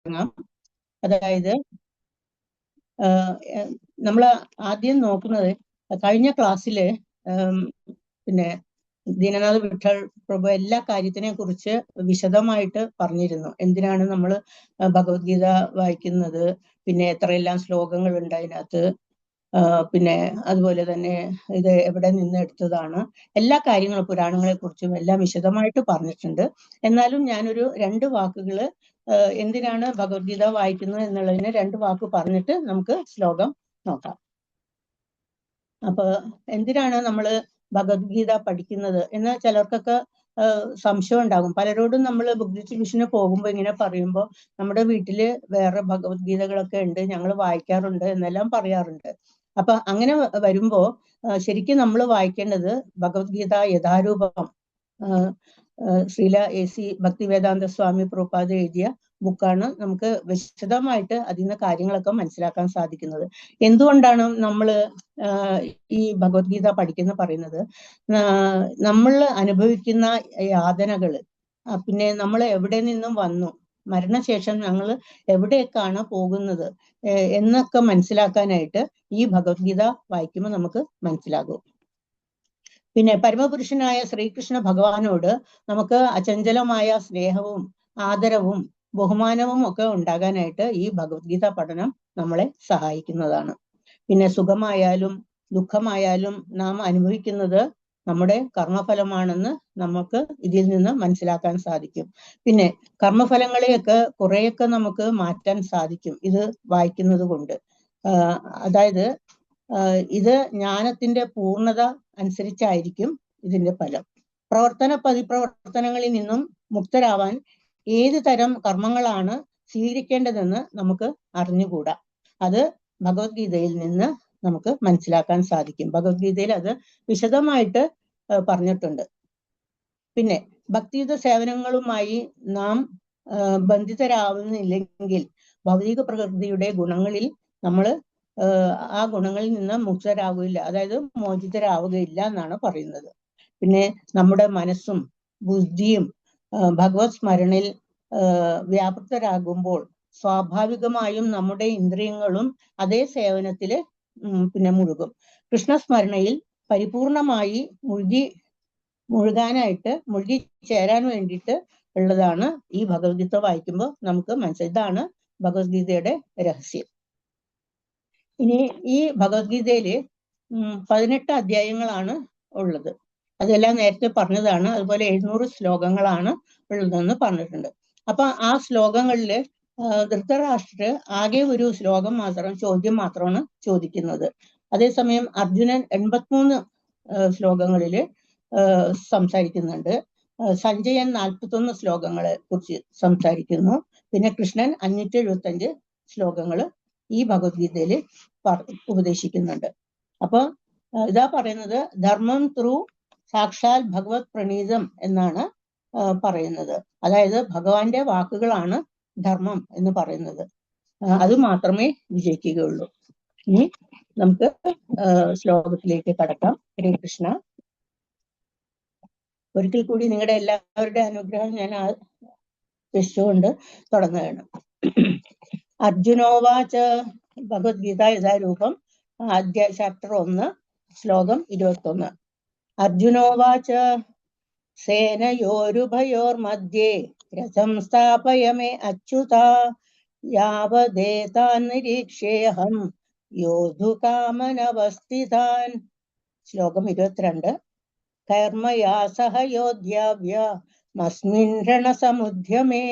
തുടങ്ങാം. അതായത് നമ്മൾ ആദ്യം നോക്കുന്നത് കഴിഞ്ഞ ക്ലാസ്സില് പിന്നെ ദീനനാഥ വിഠൽ പ്രഭു എല്ലാ കാര്യത്തിനെ കുറിച്ച് വിശദമായിട്ട് പറഞ്ഞിരുന്നു. എന്തിനാണ് നമ്മൾ ഭഗവത്ഗീത വായിക്കുന്നത്, പിന്നെ എത്രയെല്ലാം ശ്ലോകങ്ങൾ ഉണ്ട് അതിനകത്ത്, പിന്നെ അതുപോലെ തന്നെ ഇത് എവിടെ നിന്ന് എടുത്തതാണ്, എല്ലാ കാര്യങ്ങളും പുരാണങ്ങളെ കുറിച്ചും എല്ലാം വിശദമായിട്ട് പറഞ്ഞിട്ടുണ്ട്. എന്നാലും ഞാനൊരു 2 വാക്കുകൾ എന്തിനാണ് ഭഗവത്ഗീത വായിക്കുന്നത് എന്നുള്ളതിന് 2 വാക്ക് പറഞ്ഞിട്ട് നമുക്ക് ശ്ലോകം നോക്കാം. അപ്പൊ എന്തിനാണ് നമ്മൾ ഭഗവത്ഗീത പഠിക്കുന്നത് എന്ന് ചിലർക്കൊക്കെ സംശയം ഉണ്ടാകും. പലരോടും നമ്മൾ ബുദ്ധിസ്റ്റ് മിഷന് പോകുമ്പോൾ ഇങ്ങനെ പറയുമ്പോൾ നമ്മുടെ വീട്ടില് വേറെ ഭഗവത്ഗീതകളൊക്കെ ഉണ്ട്, ഞങ്ങൾ വായിക്കാറുണ്ട് എന്നെല്ലാം പറയാറുണ്ട്. അപ്പൊ അങ്ങനെ വരുമ്പോ ശരിക്കും നമ്മൾ വായിക്കേണ്ടത് ഭഗവത്ഗീത യഥാരൂപം ശ്രീല AC ഭക്തിവേദാന്ത സ്വാമി പ്രഭുപാദ് എഴുതിയ ബുക്കാണ്. നമുക്ക് വിശദമായിട്ട് അതിൽ നിന്ന് കാര്യങ്ങളൊക്കെ മനസ്സിലാക്കാൻ സാധിക്കുന്നത്. എന്തുകൊണ്ടാണ് നമ്മൾ ഈ ഭഗവത്ഗീത പഠിക്കുന്ന പറയുന്നത്, നമ്മൾ അനുഭവിക്കുന്ന യാതനകള്, പിന്നെ നമ്മൾ എവിടെ നിന്നും വന്നു, മരണശേഷം ഞങ്ങൾ എവിടേക്കാണ് പോകുന്നത് എന്നൊക്കെ മനസ്സിലാക്കാനായിട്ട് ഈ ഭഗവത്ഗീത വായിക്കുമ്പോൾ നമുക്ക് മനസ്സിലാകും. പിന്നെ പരമപുരുഷനായ ശ്രീകൃഷ്ണ ഭഗവാനോട് നമുക്ക് അചഞ്ചലമായ സ്നേഹവും ആദരവും ബഹുമാനവും ഒക്കെ ഉണ്ടാകാനായിട്ട് ഈ ഭഗവത്ഗീത പഠനം നമ്മളെ സഹായിക്കുന്നതാണ്. പിന്നെ സുഖമായാലും ദുഃഖമായാലും നാം അനുഭവിക്കുന്നത് നമ്മുടെ കർമ്മഫലമാണെന്ന് നമുക്ക് ഇതിൽ നിന്ന് മനസ്സിലാക്കാൻ സാധിക്കും. പിന്നെ കർമ്മഫലങ്ങളെയൊക്കെ കുറെയൊക്കെ നമുക്ക് മാറ്റാൻ സാധിക്കും ഇത് വായിക്കുന്നത് കൊണ്ട്. അതായത് ഇത് ജ്ഞാനത്തിന്റെ പൂർണ്ണത അനുസരിച്ചായിരിക്കും ഇതിന്റെ ഫലം. പ്രതിപ്രവർത്തനങ്ങളിൽ നിന്നും മുക്തരാവാൻ ഏത് തരം കർമ്മങ്ങളാണ് സ്വീകരിക്കേണ്ടതെന്ന് നമുക്ക് അറിഞ്ഞുകൂടാ. അത് ഭഗവത്ഗീതയിൽ നിന്ന് നമുക്ക് മനസ്സിലാക്കാൻ സാധിക്കും. ഭഗവത്ഗീതയിൽ അത് വിശദമായിട്ട് പറഞ്ഞിട്ടുണ്ട്. പിന്നെ ഭക്തിയുത സേവനങ്ങളുമായി നാം ബന്ധിതരാവുന്നില്ലെങ്കിൽ ഭൗതിക പ്രകൃതിയുടെ ഗുണങ്ങളിൽ നമ്മൾ ആ ഗുണങ്ങളിൽ നിന്ന് മുക്തരാകില്ല, അതായത് മോചിതരാവുകയില്ല എന്നാണ് പറയുന്നത്. പിന്നെ നമ്മുടെ മനസ്സും ബുദ്ധിയും ഭഗവത് സ്മരണയിൽ വ്യാപൃതരാകുമ്പോൾ സ്വാഭാവികമായും നമ്മുടെ ഇന്ദ്രിയങ്ങളും അതേ സേവനത്തില് പിന്നെ മുഴുകും. കൃഷ്ണസ്മരണയിൽ പരിപൂർണമായി മുഴുകി ചേരാൻ വേണ്ടിയിട്ട് ഉള്ളതാണ് ഈ ഭഗവത്ഗീത വായിക്കുമ്പോൾ നമുക്ക് മനസ്സിലായി. ഇതാണ് ഭഗവത്ഗീതയുടെ രഹസ്യം. ഇനി ഈ ഭഗവത്ഗീതയില് 18 അധ്യായങ്ങളാണ് ഉള്ളത്. അതെല്ലാം നേരത്തെ പറഞ്ഞതാണ്. അതുപോലെ 700 ശ്ലോകങ്ങളാണ് ഉള്ളതെന്ന് പറഞ്ഞിട്ടുണ്ട്. അപ്പൊ ആ ശ്ലോകങ്ങളില് ധൃതരാഷ്ട്രര് ആകെ ഒരു ചോദ്യം മാത്രമാണ് ചോദിക്കുന്നത്. അതേസമയം അർജുനൻ 83 ശ്ലോകങ്ങളില് സംസാരിക്കുന്നുണ്ട്. സഞ്ജയൻ 41 ശ്ലോകങ്ങളെ കുറിച്ച് സംസാരിക്കുന്നു. പിന്നെ കൃഷ്ണൻ 575 ശ്ലോകങ്ങള് ഈ ഭഗവത്ഗീതയിൽ ഉപദേശിക്കുന്നുണ്ട്. അപ്പൊ ഇതാ പറയുന്നത്, ധർമ്മം ത്രൂ സാക്ഷാൽ ഭഗവത് പ്രണീതം എന്നാണ് പറയുന്നത്. അതായത് ഭഗവാന്റെ വാക്കുകളാണ് ധർമ്മം എന്ന് പറയുന്നത്. അത് മാത്രമേ വിജയിക്കുകയുള്ളൂ. ഇനി നമുക്ക് ശ്ലോകത്തിലേക്ക് കടക്കാം. ഹരേ കൃഷ്ണ. ഒരിക്കൽ കൂടി നിങ്ങളുടെ എല്ലാവരുടെ അനുഗ്രഹം ഞാൻ ആശിച്ചുകൊണ്ട് തുടങ്ങുകയാണ്. അർജുനോവാച ഭഗവത്ഗീത യഥാരൂപം ചാപ്റ്റർ 1 ശ്ലോകം 21. അർജുനോവാച സേനയോരുഭയോർമധ്യേ രഥം സ്ഥാപയ മേ അച്യുത യാവദേതാൻ നിരീക്ഷ്യേഹം യോധുകാമനവസ്ഥിതാൻ. ശ്ലോകം 22. കർമ്മയാ സഹ യോദ്ധ്യാവ്യ മസ്മിൻ രണസമുദ്യമേ.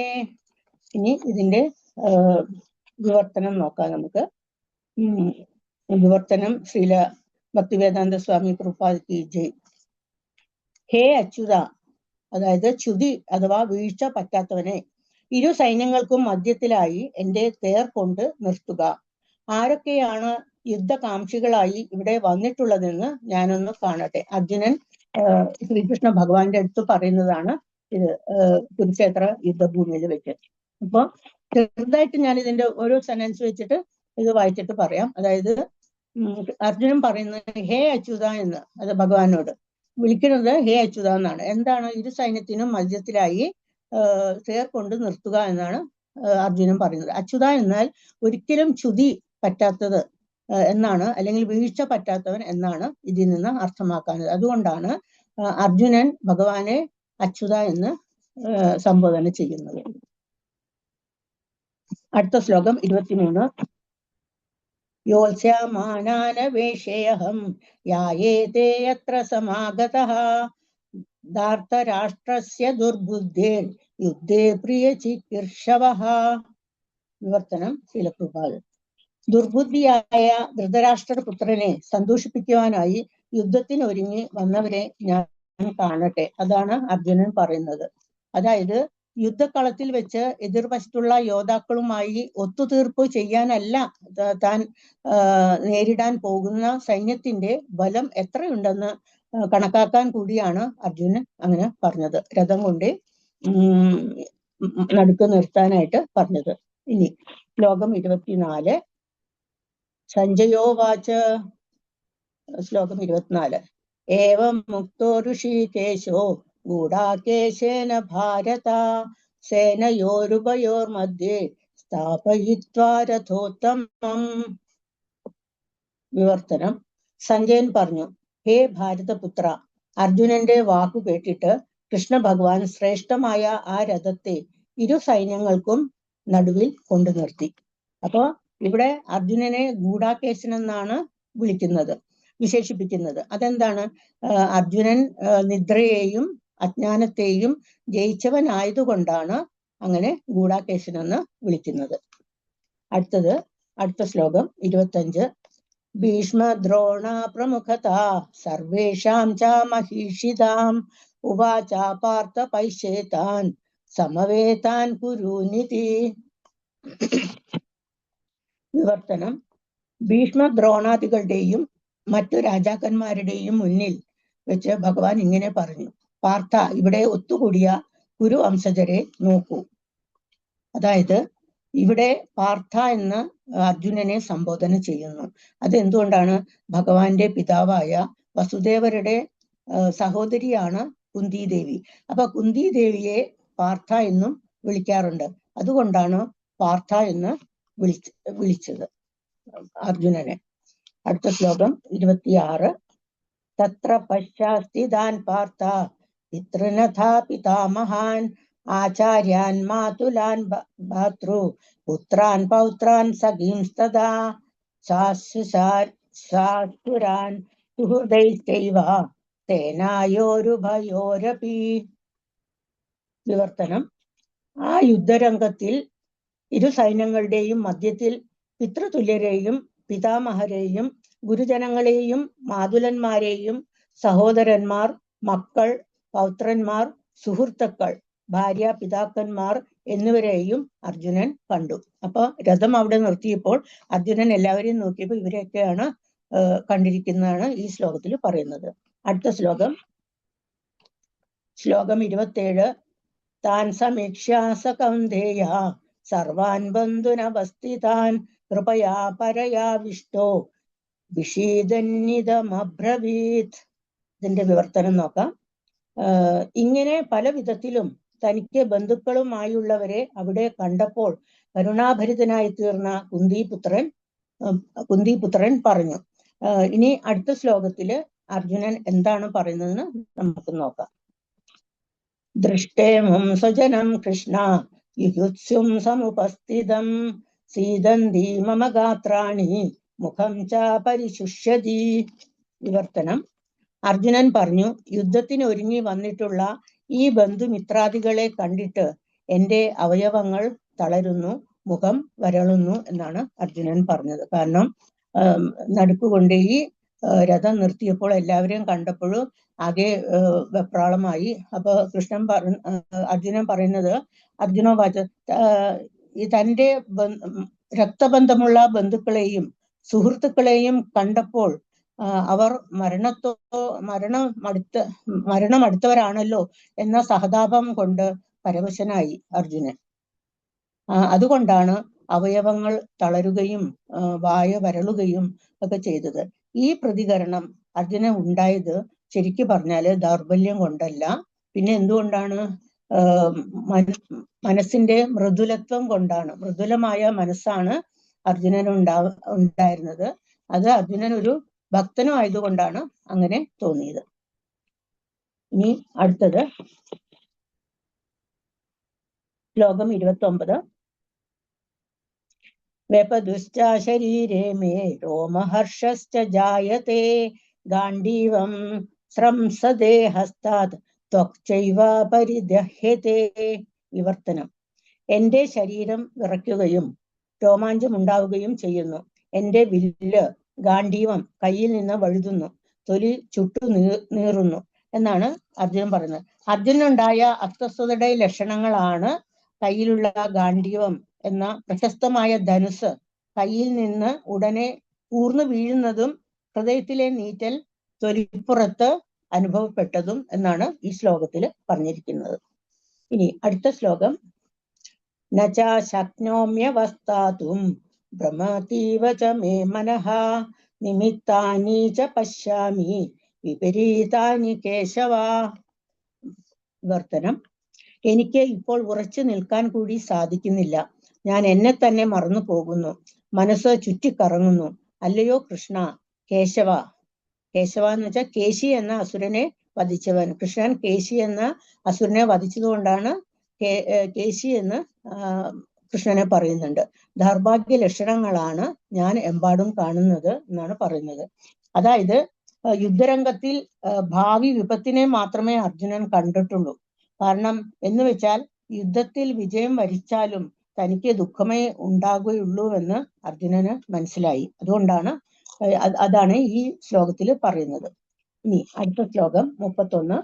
ഇനി ഇതിന്റെ വിവർത്തനം നോക്കാം നമുക്ക്. വിവർത്തനം ശ്രീല ഭക്തിവേദാന്ത സ്വാമി പ്രഭുപാദ് കി ജയ്. ഹേ അച്യുത, അതായത് ച്യുതി അഥവാ വീഴ്ച പറ്റാത്തവനെ, ഇരു സൈന്യങ്ങൾക്കും മധ്യത്തിലായി എന്റെ തേർ കൊണ്ട് നിർത്തുക. ആരൊക്കെയാണ് യുദ്ധകാംക്ഷികളായി ഇവിടെ വന്നിട്ടുള്ളതെന്ന് ഞാനൊന്ന് കാണട്ടെ. അർജുനൻ ശ്രീകൃഷ്ണ ഭഗവാന്റെ അടുത്ത് പറയുന്നതാണ് ഇത് കുരുക്ഷേത്ര യുദ്ധഭൂമിയിൽ വെച്ച്. അപ്പൊ ചെറുതായിട്ട് ഞാൻ ഇതിന്റെ ഓരോ സെന്റൻസ് വെച്ചിട്ട് ഇത് വായിച്ചിട്ട് പറയാം. അതായത് അർജുനൻ പറയുന്നത് ഹേ അച്യുത എന്ന്, അത് ഭഗവാനോട് വിളിക്കുന്നത് ഹേ അച്യുത എന്നാണ്. എന്താണ്? ഇരു സൈന്യത്തിനും മധ്യത്തിലായി തേർ കൊണ്ട് നിർത്തുക എന്നാണ് അർജുനൻ പറയുന്നത്. അച്യുത എന്നാൽ ഒരിക്കലും ച്യുതി പറ്റാത്തത് എന്നാണ്, അല്ലെങ്കിൽ വീഴ്ച പറ്റാത്തവൻ എന്നാണ് ഇതിൽ നിന്ന് അർത്ഥമാക്കുന്നത്. അതുകൊണ്ടാണ് അർജുനൻ ഭഗവാനെ അച്യുത എന്ന് സംബോധന ചെയ്യുന്നത്. അടുത്ത ശ്ലോകം 23. യോത്സ്യമാനാനവേഷേയഹം യായേതേ യത്ര സമാഗതഃ ധാർത്തരാഷ്ട്രസ്യ ദുർബുദ്ധേർ യുദ്ധേ പ്രിയചികീർഷവഃ. വിവർത്തനം ശ്രീലപ്രഭുപാദ്. ദുർബുദ്ധിയായ ധൃതരാഷ്ട്രപുത്രനെ സന്തോഷിപ്പിക്കുവാനായി യുദ്ധത്തിനൊരുങ്ങി വന്നവരെ ഞാൻ കാണട്ടെ. അതാണ് അർജുനൻ പറയുന്നത്. അതായത് യുദ്ധക്കളത്തിൽ വെച്ച് എതിർവശത്തുള്ള യോദ്ധാക്കളുമായി ഒത്തുതീർപ്പ് ചെയ്യാനല്ല താൻ നേരിടാൻ പോകുന്ന സൈന്യത്തിന്റെ ബലം എത്രയുണ്ടെന്ന് കണക്കാക്കാൻ കൂടിയാണ് അർജുനൻ അങ്ങനെ പറഞ്ഞത്. രഥം കൊണ്ട് നടുക്ക് നിർത്താനായിട്ട് പറഞ്ഞത്. ഇനി ശ്ലോകം 24. സഞ്ജയോവാച. ശ്ലോകം 24. ഏവം മുക്തോ ഋഷികേശോ ഗൂഢാകേശേന ഭാരത സേനയോരുഭയോർമധ്യേ സ്ഥാപയിത്വാ രഥോത്തമം. വിവർത്തനം. സഞ്ജയൻ പറഞ്ഞു, ഹേ ഭാരതപുത്ര, അർജുനന്റെ വാക്കു കേട്ടിട്ട് കൃഷ്ണ ഭഗവാൻ ശ്രേഷ്ഠമായ ആ രഥത്തെ ഇരു സൈന്യങ്ങൾക്കും നടുവിൽ കൊണ്ടു നിർത്തി. അപ്പോ ഇവിടെ അർജുനനെ ഗൂഢാകേശൻ എന്നാണ് വിശേഷിപ്പിക്കുന്നത്. അതെന്താണ്? അർജുനൻ നിദ്രയെയും അജ്ഞാനത്തെയും ജയിച്ചവനായതുകൊണ്ടാണ് അങ്ങനെ ഗൂഢാകേശൻ എന്ന് വിളിക്കുന്നത്. അടുത്ത ശ്ലോകം 25. ഭീഷ്മദ്രോണ പ്രമുഖത സർവേഷാം ച മഹീഷിതാം ഉവാച പാർത്ഥ പൈശേതാൻ സമവേതാൻ കുരുനിധി. വിവർത്തനം. ഭീഷ്മദ്രോണാദികളുടെയും മറ്റു രാജാക്കന്മാരുടെയും മുന്നിൽ വെച്ച് ഭഗവാൻ ഇങ്ങനെ പറഞ്ഞു, പാർത്ഥ, ഇവിടെ ഒത്തുകൂടിയ കുരു വംശജരെ നോക്കൂ. അതായത് ഇവിടെ പാർത്ഥ എന്ന് അർജുനനെ സംബോധന ചെയ്യുന്നു. അതെന്തുകൊണ്ടാണ്? ഭഗവാന്റെ പിതാവായ വസുദേവരുടെ സഹോദരിയാണ് കുന്തിദേവി. അപ്പൊ കുന്തിദേവിയെ പാർത്ഥ എന്നും വിളിക്കാറുണ്ട്. അതുകൊണ്ടാണ് പാർത്ഥ എന്ന് വിളിച്ചത് അർജുനനെ. അടുത്ത ശ്ലോകം 26. തത്ര പശ്ചാസ്ഥിതാൻ പാർത്ഥ പിതൃനഥാ പിതാമഹാൻ ആചാര്യാൻ മാതുലാൻ ഭാതൃ പുത്രാൻ പൗത്രാൻ സഖീംസ്തദാ സാസുരാൻ സുഹൃദൈസ്തൈവ സേനായോരുഭയോരപി. വിവർത്തനം. ആ യുദ്ധരംഗത്തിൽ ഇരു സൈന്യങ്ങളുടെയും മധ്യത്തിൽ പിതൃതുല്യരെയും പിതാമഹരെയും ഗുരുജനങ്ങളെയും മാതുലന്മാരെയും സഹോദരന്മാർ, മക്കൾ, പൗത്രന്മാർ, സുഹൃത്തുക്കൾ, ഭാര്യ, പിതാക്കന്മാർ എന്നിവരെയും അർജുനൻ കണ്ടു. അപ്പൊ രഥം അവിടെ നിർത്തിയപ്പോൾ അർജുനൻ എല്ലാവരെയും നോക്കിയപ്പോൾ ഇവരെയൊക്കെയാണ് കണ്ടിരിക്കുന്നതാണ് ഈ ശ്ലോകത്തിൽ പറയുന്നത്. അടുത്ത ശ്ലോകം 27. താൻ സമീക്ഷ്യാസ കൗന്ദേയ സർവാൻ ബന്ധുനവസ്ഥിതാൻ കൃപയാ പരയാവിഷ്ടോ വിഷീദന്നിതമബ്രവീത്. ഇതിന്റെ വിവർത്തനം നോക്കാം. ഇങ്ങനെ പല വിധത്തിലും തനിക്ക് ബന്ധുക്കളുമായുള്ളവരെ അവിടെ കണ്ടപ്പോൾ കരുണാഭരിതനായി തീർന്ന കുന്തിപുത്രൻ പറഞ്ഞു. ഇനി അടുത്ത ശ്ലോകത്തില് അർജുനൻ എന്താണ് പറയുന്നതെന്ന് നമുക്ക് നോക്കാം. ദൃഷ്ടേമം സ്വജനം കൃഷ്ണ യുയുത്സും സമുപസ്ഥിതം സീദന്തി മമ ഗാത്രാണി മുഖം ച പരിശുഷ്യതി. വിവർത്തനം. അർജുനൻ പറഞ്ഞു, യുദ്ധത്തിന് ഒരുങ്ങി വന്നിട്ടുള്ള ഈ ബന്ധുമിത്രാദികളെ കണ്ടിട്ട് എന്റെ അവയവങ്ങൾ തളരുന്നു, മുഖം വരളുന്നു എന്നാണ് അർജുനൻ പറഞ്ഞത്. കാരണം നടുക്കുകൊണ്ട് ഈ രഥം നിർത്തിയപ്പോൾ എല്ലാവരെയും കണ്ടപ്പോഴും ആകെ വെപ്രാളമായി. അപ്പൊ അർജുനൻ പറയുന്നത്, അർജുനോവാച, തന്റെ രക്തബന്ധമുള്ള ബന്ധുക്കളെയും സുഹൃത്തുക്കളെയും കണ്ടപ്പോൾ അവർ മരണമടുത്തവരാണല്ലോ എന്ന സഹതാപം കൊണ്ട് പരവശനായി അർജുനൻ. അതുകൊണ്ടാണ് അവയവങ്ങൾ തളരുകയും വായ വരളുകയും ഒക്കെ ചെയ്തത്. ഈ പ്രതികരണം അർജുനൻ ഉണ്ടായത് ശരിക്കു പറഞ്ഞാല് ദൗർബല്യം കൊണ്ടല്ല. പിന്നെ എന്തുകൊണ്ടാണ്? മനസ്സിന്റെ മൃദുലത്വം കൊണ്ടാണ്, മൃദുലമായ മനസ്സാണ് അർജുനന് ഉണ്ടായിരുന്നത്. അത് അർജുനൻ ഒരു ഭക്തനും ആയതുകൊണ്ടാണ് അങ്ങനെ തോന്നിയത്. ഇനി അടുത്തത് ശ്ലോകം 29. വ്യപദുശ്ച ശരീരേ മേ രോമഹർഷശ്ച ജായത്തെ ഗാണ്ഡീവം സ്രംസദേ ഹസ്താത് ത്വക്ചൈവ പരിദഹ്യത്തെ. വിവർത്തനം. എന്റെ ശരീരം വിറയ്ക്കുകയും രോമാഞ്ചമുണ്ടാവുകയും ചെയ്യുന്നു. എന്റെ വില്ല് ഗാണ്ഡീവം കയ്യിൽ നിന്ന് വഴുതുന്നു, തൊലി ചുട്ടു നീറുന്നു എന്നാണ് അർജുനൻ പറയുന്നത്. അർജുനുണ്ടായ അസ്വസ്ഥതയുടെ ലക്ഷണങ്ങളാണ് കയ്യിലുള്ള ഗാണ്ഡീവം എന്ന പ്രശസ്തമായ ധനുസ് കയ്യിൽ നിന്ന് ഉടനെ ഊർന്നു വീഴുന്നതും ഹൃദയത്തിലെ നീറ്റൽ തൊലിപ്പുറത്ത് അനുഭവപ്പെട്ടതും എന്നാണ് ഈ ശ്ലോകത്തിൽ പറഞ്ഞിരിക്കുന്നത്. ഇനി അടുത്ത ശ്ലോകം. നച ശക്നോമ്യവസ്ഥാതും ഭ്രമതീവ ച മേ മനഃ നിമിത്താനി ച പശ്യാമി വിപരീതാനി കേശവ. വിവർത്തനം. എനിക്ക് ഇപ്പോൾ ഉറച്ചു നിൽക്കാൻ കൂടി സാധിക്കുന്നില്ല. ഞാൻ എന്നെ തന്നെ മറന്നു പോകുന്നു. മനസ്സ് ചുറ്റിക്കറങ്ങുന്നു. അല്ലയോ കൃഷ്ണ. കേശവ. കേശവ എന്ന് വെച്ചാൽ കേശി എന്ന അസുരനെ വധിച്ചവൻ. കൃഷ്ണൻ കേശി എന്ന അസുരനെ വധിച്ചതുകൊണ്ടാണ് കേശി എന്ന് കൃഷ്ണനെ പറയുന്നുണ്ട്. ദൗർഭാഗ്യ ലക്ഷണങ്ങളാണ് ഞാൻ എമ്പാടും കാണുന്നത് എന്നാണ് പറയുന്നത്. അതായത് യുദ്ധരംഗത്തിൽ ഭാവി വിപത്തിനെ മാത്രമേ അർജുനൻ കണ്ടിട്ടുള്ളൂ. കാരണം എന്ന് വെച്ചാൽ യുദ്ധത്തിൽ വിജയം വരിച്ചാലും തനിക്ക് ദുഃഖമേ ഉണ്ടാകുകയുള്ളൂ എന്ന് അർജുനന് മനസ്സിലായി. അതുകൊണ്ടാണ് അതാണ് ഈ ശ്ലോകത്തിൽ പറയുന്നത്. ഇനി അടുത്ത ശ്ലോകം 31.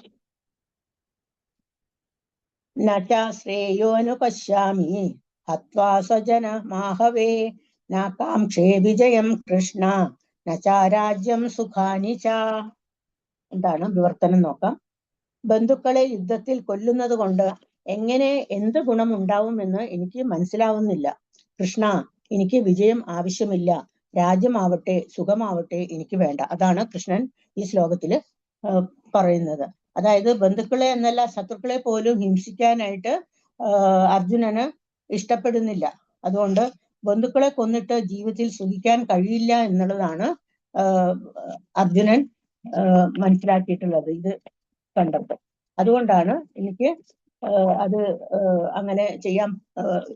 നച ശ്രേയോനുപശ്യാമി ഹത്വാ സ്വജന മാഹവേ ന കാംക്ഷേ വിജയം കൃഷ്ണ നച രാജ്യം സുഖാനി ച. എന്താണ് വിവർത്തനം നോക്കാം. ബന്ധുക്കളെ യുദ്ധത്തിൽ കൊല്ലുന്നത് കൊണ്ട് എങ്ങനെ എന്ത് ഗുണം ഉണ്ടാവുമെന്ന് എനിക്ക് മനസ്സിലാവുന്നില്ല. കൃഷ്ണ, എനിക്ക് വിജയം ആവശ്യമില്ല. രാജ്യമാവട്ടെ സുഖമാവട്ടെ എനിക്ക് വേണ്ട. അതാണ് കൃഷ്ണൻ ഈ ശ്ലോകത്തില് പറയുന്നത്. അതായത് ബന്ധുക്കളെ എന്നല്ല ശത്രുക്കളെ പോലും ഹിംസിക്കാനായിട്ട് അർജുനന് ഇഷ്ടപ്പെടുന്നില്ല. അതുകൊണ്ട് ബന്ധുക്കളെ കൊന്നിട്ട് ജീവിതത്തിൽ സുഖിക്കാൻ കഴിയില്ല എന്നുള്ളതാണ് അർജുനൻ മനസ്സിലാക്കിയിട്ടുള്ളത് ഇത് കണ്ടപ്പോൾ. അതുകൊണ്ടാണ് എനിക്ക് അത് അങ്ങനെ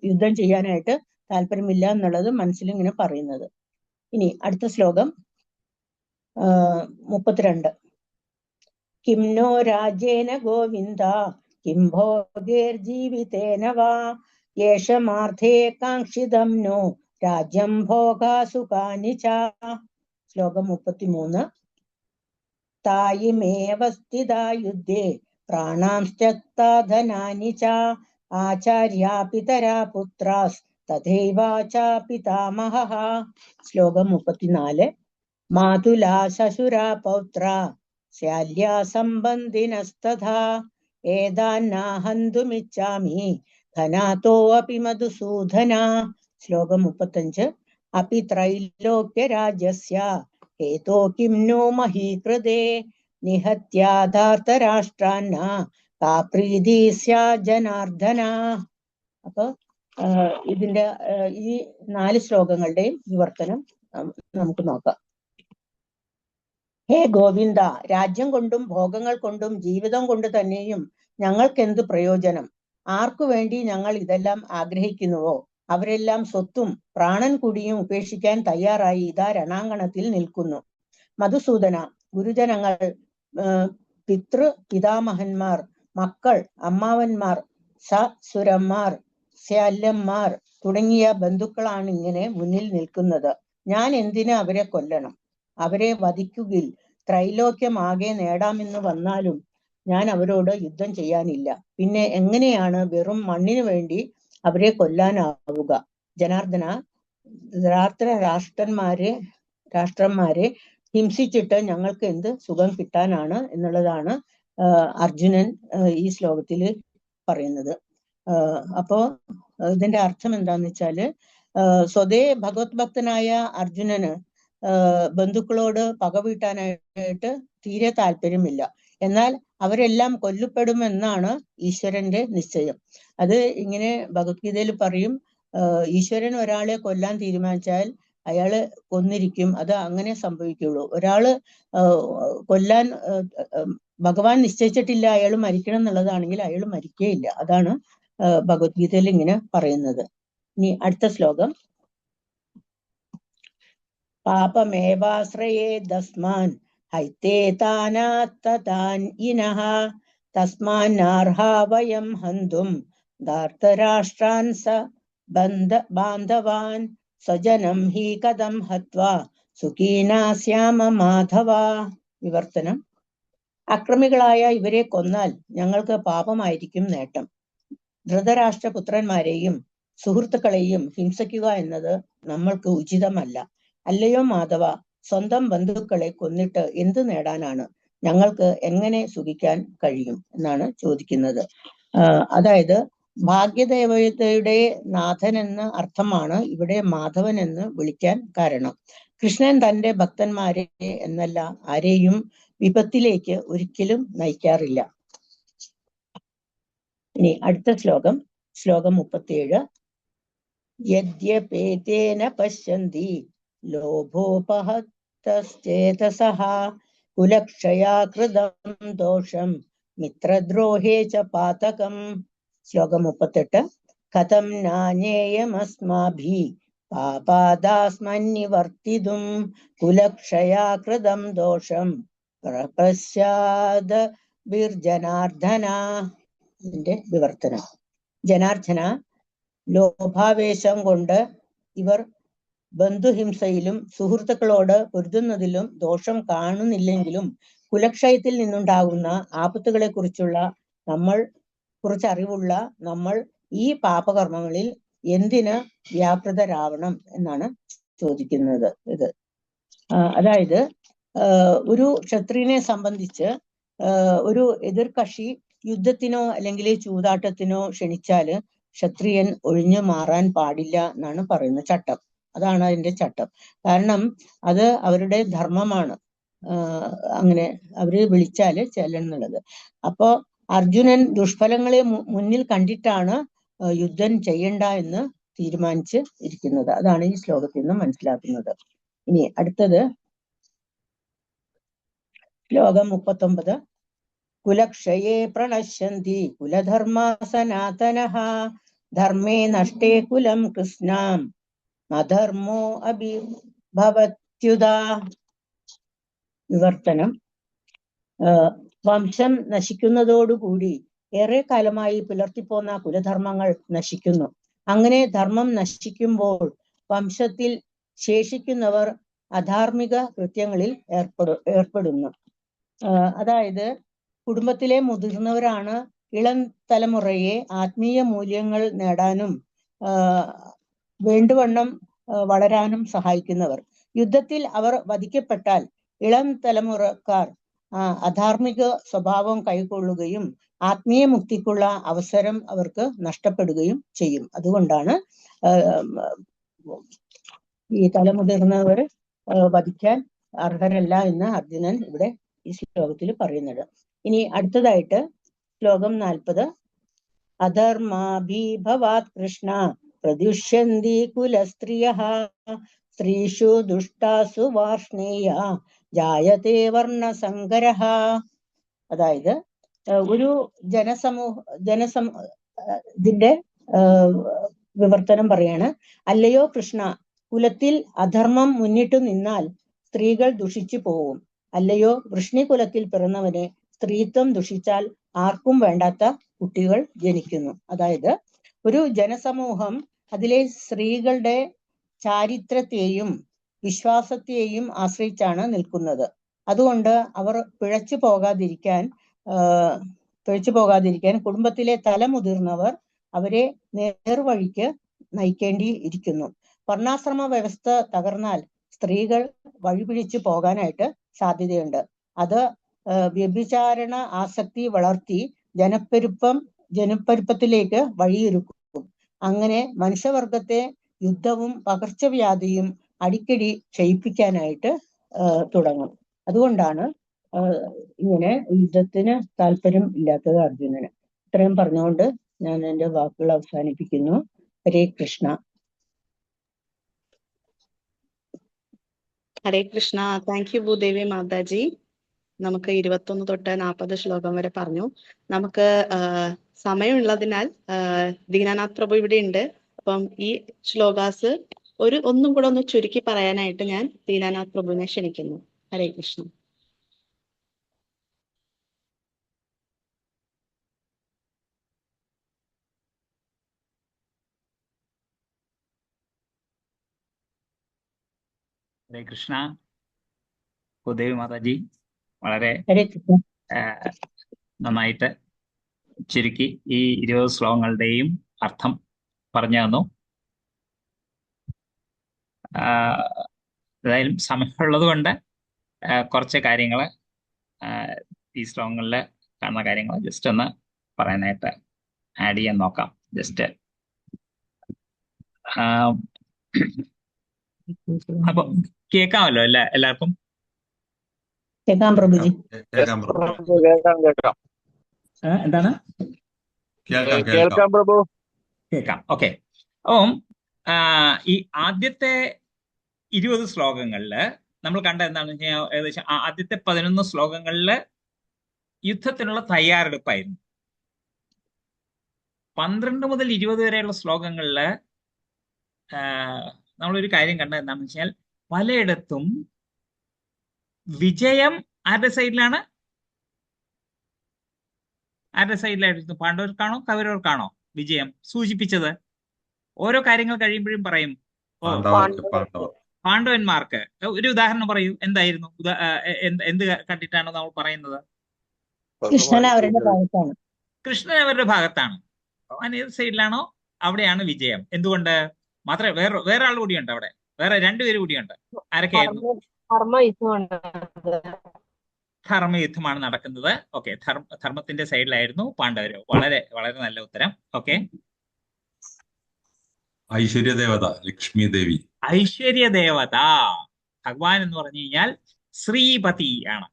യുദ്ധം ചെയ്യാനായിട്ട് താല്പര്യമില്ല എന്നുള്ളത് മനസ്സിലിങ്ങനെ പറയുന്നത്. ഇനി അടുത്ത ശ്ലോകം 32. കിം നോ രാജേന ഗോവിന്ദ കിം ഭോഗേർജീവിതേന വാ യേഷമാർത്ഥേ കാംക്ഷിതം നോ രാജ്യം ഭോഗാസുഖാനി ച. ശ്ലോകം 33. തായിമേവ സ്ഥിതാ യുദ്ധേ പ്രാണാംസ്ത്യക്താ ധനാനി ച ആചാര്യാ പിതരാ പുത്രാസ് തഥൈവാ ച പിതാമഹഃ. ശ്ലോകം 34. മാതുലാ ശശുരാ പൗത്രാ ശാല്യാ സംബന്ധിനസ്തഥാ ഏതാന്നാഹന്തുമിച്ഛാമി ധനാതോ അപി മധുസൂദന. ശ്ലോകം 35. അപി ത്രൈലോക്യ രാജ്യസ്യ ഹേതോ കിം നോ മഹീകൃതേ നിഹത്യാധാർത്തരാഷ്ട്രാന്ന കാ പ്രീതി സ്യാ ജനാർദ്ദന. അപ്പൊ ഇതിന്റെ ഈ 4 ശ്ലോകങ്ങളുടെയും വിവർത്തനം നമുക്ക് നോക്കാം. ഹേ ഗോവിന്ദ, രാജ്യം കൊണ്ടും ഭോഗങ്ങൾ കൊണ്ടും ജീവിതം കൊണ്ട് തന്നെയും ഞങ്ങൾക്കെന്ത് പ്രയോജനം? ആർക്കു വേണ്ടി ഞങ്ങൾ ഇതെല്ലാം ആഗ്രഹിക്കുന്നുവോ അവരെല്ലാം സ്വത്തും പ്രാണൻ കൂടിയും ഉപേക്ഷിക്കാൻ തയ്യാറായി ഇതാ രണാങ്കണത്തിൽ നിൽക്കുന്നു. മധുസൂദന, ഗുരുജനങ്ങൾ, പിതാമഹന്മാർ, മക്കൾ, അമ്മാവന്മാർ, സസുരന്മാർ, ശല്യന്മാർ തുടങ്ങിയ ബന്ധുക്കളാണ് ഇങ്ങനെ മുന്നിൽ നിൽക്കുന്നത്. ഞാൻ എന്തിന് അവരെ കൊല്ലണം? അവരെ വധിക്കുകിൽ ത്രൈലോക്യമാകെ നേടാമെന്ന് വന്നാലും ഞാൻ അവരോട് യുദ്ധം ചെയ്യാനില്ല. പിന്നെ എങ്ങനെയാണ് വെറും മണ്ണിനു വേണ്ടി അവരെ കൊല്ലാനാവുക? ജനാർദ്ദന, രാഷ്ട്രന്മാരെ ഹിംസിച്ചിട്ട് ഞങ്ങൾക്ക് എന്ത് സുഖം കിട്ടാനാണ് എന്നുള്ളതാണ് അർജുനൻ ഈ ശ്ലോകത്തിൽ പറയുന്നത്. അപ്പോ ഇതിന്റെ അർത്ഥം എന്താന്ന് വെച്ചാല് സ്വതേ ഭഗവത് ഭക്തനായ അർജുനന് ബന്ധുക്കളോട് പകവീട്ടാനായിട്ട് തീരെ താല്പര്യമില്ല. എന്നാൽ അവരെല്ലാം കൊല്ലപ്പെടുമെന്നാണ് ഈശ്വരന്റെ നിശ്ചയം. അത് ഇങ്ങനെ ഭഗവത്ഗീതയിൽ പറയും, ഈശ്വരൻ ഒരാളെ കൊല്ലാൻ തീരുമാനിച്ചാൽ അയാള് കൊന്നിരിക്കും. അത് അങ്ങനെ സംഭവിക്കുള്ളൂ. ഒരാള് കൊല്ലാൻ ഭഗവാൻ നിശ്ചയിച്ചിട്ടില്ല അയാൾ മരിക്കണം എന്നുള്ളതാണെങ്കിൽ അയാൾ മരിക്കുകയില്ല. അതാണ് ഭഗവത്ഗീതയിൽ ഇങ്ങനെ പറയുന്നത്. ഇനി അടുത്ത ശ്ലോകം. പാപമേവാശ്രയേ ദസ്മാൻ ഹൈത്തേ താനാത്തതാൻഇനഃ തസ്മാന്നാർഹാ വയം ഹന്തും ധാർത്തരാഷ്ട്രാൻ സ ബാന്ധവാൻ സ്വജനം ഹി കഥം ഹത്വാ സുഖീനാ സ്യാമ മാധവ. വിവർത്തനം. അക്രമികളായ ഇവരെ കൊന്നാൽ ഞങ്ങൾക്ക് പാപമായിരിക്കും നേട്ടം. ധൃതരാഷ്ട്രപുത്രന്മാരെയും സുഹൃത്തുക്കളെയും ഹിംസിക്കുക എന്നത് നമ്മൾക്ക് ഉചിതമല്ല. അല്ലയോ മാധവ, സ്വന്തം ബന്ധുക്കളെ കൊന്നിട്ട് എന്ത് നേടാനാണ്? ഞങ്ങൾക്ക് എങ്ങനെ സുഖിക്കാൻ കഴിയും എന്നാണ് ചോദിക്കുന്നത്. അതായത് ഭാഗ്യദേവതയുടെ നാഥൻ എന്ന അർത്ഥമാണ് ഇവിടെ മാധവൻ എന്ന് വിളിക്കാൻ കാരണം. കൃഷ്ണൻ തന്റെ ഭക്തന്മാരെ എന്നല്ല ആരെയും വിപത്തിലേക്ക് ഒരിക്കലും നയിക്കാറില്ല. ഇനി അടുത്ത ശ്ലോകം, ശ്ലോകം 37. യദ്യപേതേന പശ്യന്തി ലോഭോപഹതശ്ചേതസഃ കുലക്ഷയാ കൃതം ദോഷം മിത്രദ്രോഹേ ച പാതകം. ശ്ലോകം 38. കഥം നാന്യേയമസ്മാഭിः പാപാദാസ്മന്നിവർത്തിതും കുലക്ഷയാ കൃതം ദോഷം പ്രപശ്യാദഭിർജനാർദ്ദന. ഇതിന്റെ വിവർത്തനം. ജനാർദ്ദന, ലോഭാവേശം കൊണ്ട് ഇവർ ബന്ധുഹിംസയിലും സുഹൃത്തുക്കളോട് പൊരുതുന്നതിലും ദോഷം കാണുന്നില്ലെങ്കിലും കുലക്ഷയത്തിൽ നിന്നുണ്ടാകുന്ന ആപത്തുകളെ കുറിച്ചറിവുള്ള നമ്മൾ ഈ പാപകർമ്മങ്ങളിൽ എന്തിന് വ്യാപൃതരാവണം എന്നാണ് ചോദിക്കുന്നത്. ഇത് അതായത് ഒരു ക്ഷത്രിയനെ സംബന്ധിച്ച് ഒരു എതിർകക്ഷി യുദ്ധത്തിനോ അല്ലെങ്കിൽ ചൂതാട്ടത്തിനോ ക്ഷണിച്ചാല് ക്ഷത്രിയൻ ഒഴിഞ്ഞു മാറാൻ പാടില്ല എന്നാണ് പറയുന്ന ചട്ടം. അതാണ് അതിന്റെ ചട്ടം. കാരണം അത് അവരുടെ ധർമ്മമാണ്. അങ്ങനെ അവര് വിളിച്ചാല് ചെല്ലണം എന്നുള്ളത്. അപ്പോ അർജുനൻ ദുഷ്ഫലങ്ങളെ മുന്നിൽ കണ്ടിട്ടാണ് യുദ്ധം ചെയ്യണ്ട എന്ന് തീരുമാനിച്ച് ഇരിക്കുന്നത്. അതാണ് ഈ ശ്ലോകത്തിൽ നിന്ന് മനസ്സിലാക്കുന്നത്. ഇനി അടുത്തത് ശ്ലോകം 39. കുലക്ഷയേ പ്രണശ്യന്തി കുലധർമ്മ സനാതനഃ ധർമ്മേ നഷ്ടേ കുലം കൃഷ്ണാം അധർമ്മോ അഭിഭവത്യുതാ. വിവർത്തനം. വംശം നശിക്കുന്നതോടുകൂടി ഏറെ കാലമായി പുലർത്തിപ്പോന്ന കുലധർമ്മങ്ങൾ നശിക്കുന്നു. അങ്ങനെ ധർമ്മം നശിക്കുമ്പോൾ വംശത്തിൽ ശേഷിക്കുന്നവർ അധാർമിക കൃത്യങ്ങളിൽ ഏർപ്പെടുന്നു. അതായത് കുടുംബത്തിലെ മുതിർന്നവരാണ് ഇളം തലമുറയെ ആത്മീയ മൂല്യങ്ങൾ നേടാനും വേണ്ടുവണ്ണം വളരാനും സഹായിക്കുന്നവർ. യുദ്ധത്തിൽ അവർ വധിക്കപ്പെട്ടാൽ ഇളം തലമുറക്കാർ അധാർമിക സ്വഭാവം കൈക്കൊള്ളുകയും ആത്മീയ മുക്തിക്കുള്ള അവസരം അവർക്ക് നഷ്ടപ്പെടുകയും ചെയ്യും. അതുകൊണ്ടാണ് ഈ തലമുതിർന്നവർ വധിക്കാൻ അർഹരല്ല എന്ന് അർജുനൻ ഇവിടെ ഈ ശ്ലോകത്തിൽ പറയുന്നത്. ഇനി അടുത്തതായിട്ട് ശ്ലോകം 40. അധർമാഭിഭവാത് കൃഷ്ണ പ്രദുഷ്യന്തി കുലസ്ത്രിയഃ സ്ത്രീഷു ദുഷ്ടാസു വാർഷ്ണേയ ജായതേ വർണ്ണസങ്കരഃ. അതായത് ഒരു ഇതിന്റെ വിവർത്തനം പറയാണ്. അല്ലയോ കൃഷ്ണ, കുലത്തിൽ അധർമ്മം മുന്നിട്ടു നിന്നാൽ സ്ത്രീകൾ ദുഷിച്ചു പോവും. അല്ലയോ വൃഷ്ണി കുലത്തിൽ പിറന്നവനെ സ്ത്രീത്വം ദുഷിച്ചാൽ ആർക്കും വേണ്ടാത്ത കുട്ടികൾ ജനിക്കുന്നു. അതായത് ഒരു ജനസമൂഹം അതിലെ സ്ത്രീകളുടെ ചാരിത്രത്തെയും വിശ്വാസത്തെയും ആശ്രയിച്ചാണ് നിൽക്കുന്നത്. അതുകൊണ്ട് അവർ പിഴച്ചു പോകാതിരിക്കാൻ കുടുംബത്തിലെ തലമുതിർന്നവർ അവരെ നേർവഴിക്ക് നയിക്കേണ്ടിയിരിക്കുന്നു. വർണ്ണാശ്രമ വ്യവസ്ഥ തകർന്നാൽ സ്ത്രീകൾ വഴിപിഴിച്ചു പോകാനായിട്ട് സാധ്യതയുണ്ട്. അത് വ്യഭിചാരണ ആസക്തി വളർത്തി ജനപ്പെരുപ്പത്തിലേക്ക് വഴിയൊരുക്കും. അങ്ങനെ മനുഷ്യവർഗത്തെ യുദ്ധവും പകർച്ചവ്യാധിയും അടിക്കടി ക്ഷയിപ്പിക്കാനായിട്ട് തുടങ്ങും. അതുകൊണ്ടാണ് ഇങ്ങനെ യുദ്ധത്തിന് താല്പര്യം ഇല്ലാത്തത് അർജുനന്. ഇത്രയും പറഞ്ഞുകൊണ്ട് ഞാൻ എൻ്റെ വാക്കുകൾ അവസാനിപ്പിക്കുന്നു. ഹരേ കൃഷ്ണ. ഹരേ കൃഷ്ണ. Thank you Bhudevi Mataji. നമുക്ക് 21 തൊട്ട് 40 ശ്ലോകം വരെ പറഞ്ഞു. നമുക്ക് സമയമുള്ളതിനാൽ ദീനാനാഥ് പ്രഭു ഇവിടെ ഉണ്ട്. അപ്പം ഈ ശ്ലോകാസ് ഒന്നും കൂടെ ഒന്ന് ചുരുക്കി പറയാനായിട്ട് ഞാൻ ദീനാനാഥ് പ്രഭുവിനെ ക്ഷണിക്കുന്നു. ഹരേ കൃഷ്ണ. ഹരേ കൃഷ്ണ. ഭൂദേവി മാതാജി വളരെ നന്നായിട്ട് ചുരുക്കി ഈ 20 ശ്ലോകങ്ങളുടെയും അർത്ഥം പറഞ്ഞു തന്നു. ഏതായാലും സമയമുള്ളത് കൊണ്ട് കുറച്ച് കാര്യങ്ങൾ ഈ ശ്ലോകങ്ങളിൽ കാണുന്ന കാര്യങ്ങൾ ജസ്റ്റ് ഒന്ന് പറയാനായിട്ട് ആഡ് ചെയ്യാൻ നോക്കാം. ജസ്റ്റ് അപ്പൊ കേൾക്കാമല്ലോ എല്ലാവർക്കും? കേൾക്കാം പ്രഭുജി. എന്താണ്? കേൾക്കാം പ്രഭു. കേൾക്കാം. ഓക്കെ. അപ്പം ഈ ആദ്യത്തെ 20 ശ്ലോകങ്ങളില് നമ്മൾ കണ്ട എന്താണെന്ന് വെച്ച് കഴിഞ്ഞാൽ ഏകദേശം ആദ്യത്തെ 11 ശ്ലോകങ്ങളില് യുദ്ധത്തിനുള്ള തയ്യാറെടുപ്പായിരുന്നു. 12 മുതൽ 20 വരെയുള്ള ശ്ലോകങ്ങളില് നമ്മളൊരു കാര്യം കണ്ടത് എന്താണെന്ന് വെച്ചാൽ പലയിടത്തും വിജയം ആരുടെ സൈഡിലാണ്? ആരുടെ സൈഡിലായിരുന്നു? പാണ്ഡവർക്കാണോ കൗരവർക്കാണോ വിജയം സൂചിപ്പിച്ചത്? ഓരോ കാര്യങ്ങൾ കഴിയുമ്പോഴും പറയും പാണ്ഡവന്മാർക്ക്. ഒരു ഉദാഹരണം പറയൂ, എന്തായിരുന്നു? എന്ത് കണ്ടിട്ടാണ് നമ്മൾ പറയുന്നത്? കൃഷ്ണൻ അവരുടെ ഭാഗത്താണ്. കൃഷ്ണൻ അവരുടെ ഭാഗത്താണ്. ഏത് സൈഡിലാണോ അവിടെയാണ് വിജയം. എന്തുകൊണ്ട്? മാത്രമേ വേറെ ആൾ കൂടിയുണ്ട് അവിടെ, വേറെ 2 പേര് കൂടിയുണ്ട്. ആരൊക്കെയായിരുന്നു? ധർമ്മയുദ്ധമാണ് നടക്കുന്നത്. ഓക്കെ, ധർമ്മത്തിന്റെ സൈഡിലായിരുന്നു പാണ്ഡവര്. വളരെ വളരെ നല്ല ഉത്തരം. ഓക്കെ. ഐശ്വര്യദേവത ലക്ഷ്മി ദേവി. ഐശ്വര്യദേവത ഭഗവാൻ എന്ന് പറഞ്ഞു കഴിഞ്ഞാൽ ശ്രീപതി ആണ്.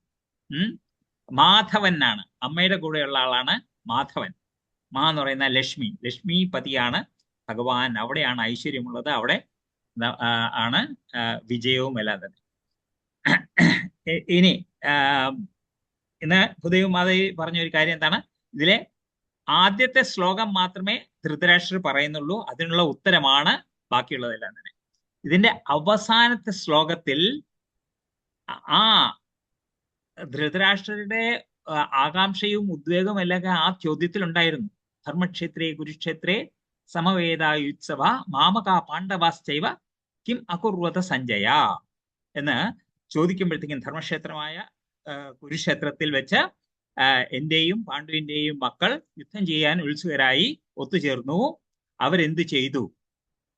മാധവനാണ്. അമ്മയുടെ കൂടെയുള്ള ആളാണ് മാധവൻ. എന്ന് പറയുന്ന ലക്ഷ്മി പതിയാണ് ഭഗവാൻ. അവിടെയാണ് ഐശ്വര്യമുള്ളത്, അവിടെ ആണ് വിജയവും എല്ലാം തന്നെ. ഇനി ഇന്ന് ഭൂദേവി മാതാജി പറഞ്ഞ ഒരു കാര്യം എന്താണ്? ഇതിലെ ആദ്യത്തെ ശ്ലോകം മാത്രമേ ധൃതരാഷ്ട്രർ പറയുന്നുള്ളൂ. അതിനുള്ള ഉത്തരമാണ് ബാക്കിയുള്ളതെല്ലാം തന്നെ. ഇതിന്റെ അവസാനത്തെ ശ്ലോകത്തിൽ ആ ധൃതരാഷ്ട്രരുടെ ആകാംക്ഷയും ഉദ്വേഗവും എല്ലാം ആ ചോദ്യത്തിൽ ഉണ്ടായിരുന്നു. ധർമ്മക്ഷേത്രേ കുരുക്ഷേത്രേ സമവേദായുത്സവ മാമക പാണ്ഡവാശ്ചൈവ കിം അകുർവത സഞ്ജയ എന്ന് ചോദിക്കുമ്പോഴത്തേക്കും ധർമ്മക്ഷേത്രമായ കുരുക്ഷേത്രത്തിൽ വെച്ച് എന്റെയും പാണ്ഡുവിന്റെയും മക്കൾ യുദ്ധം ചെയ്യാൻ ഉത്സുകരായി ഒത്തുചേർന്നു. അവരെന്ത് ചെയ്തു?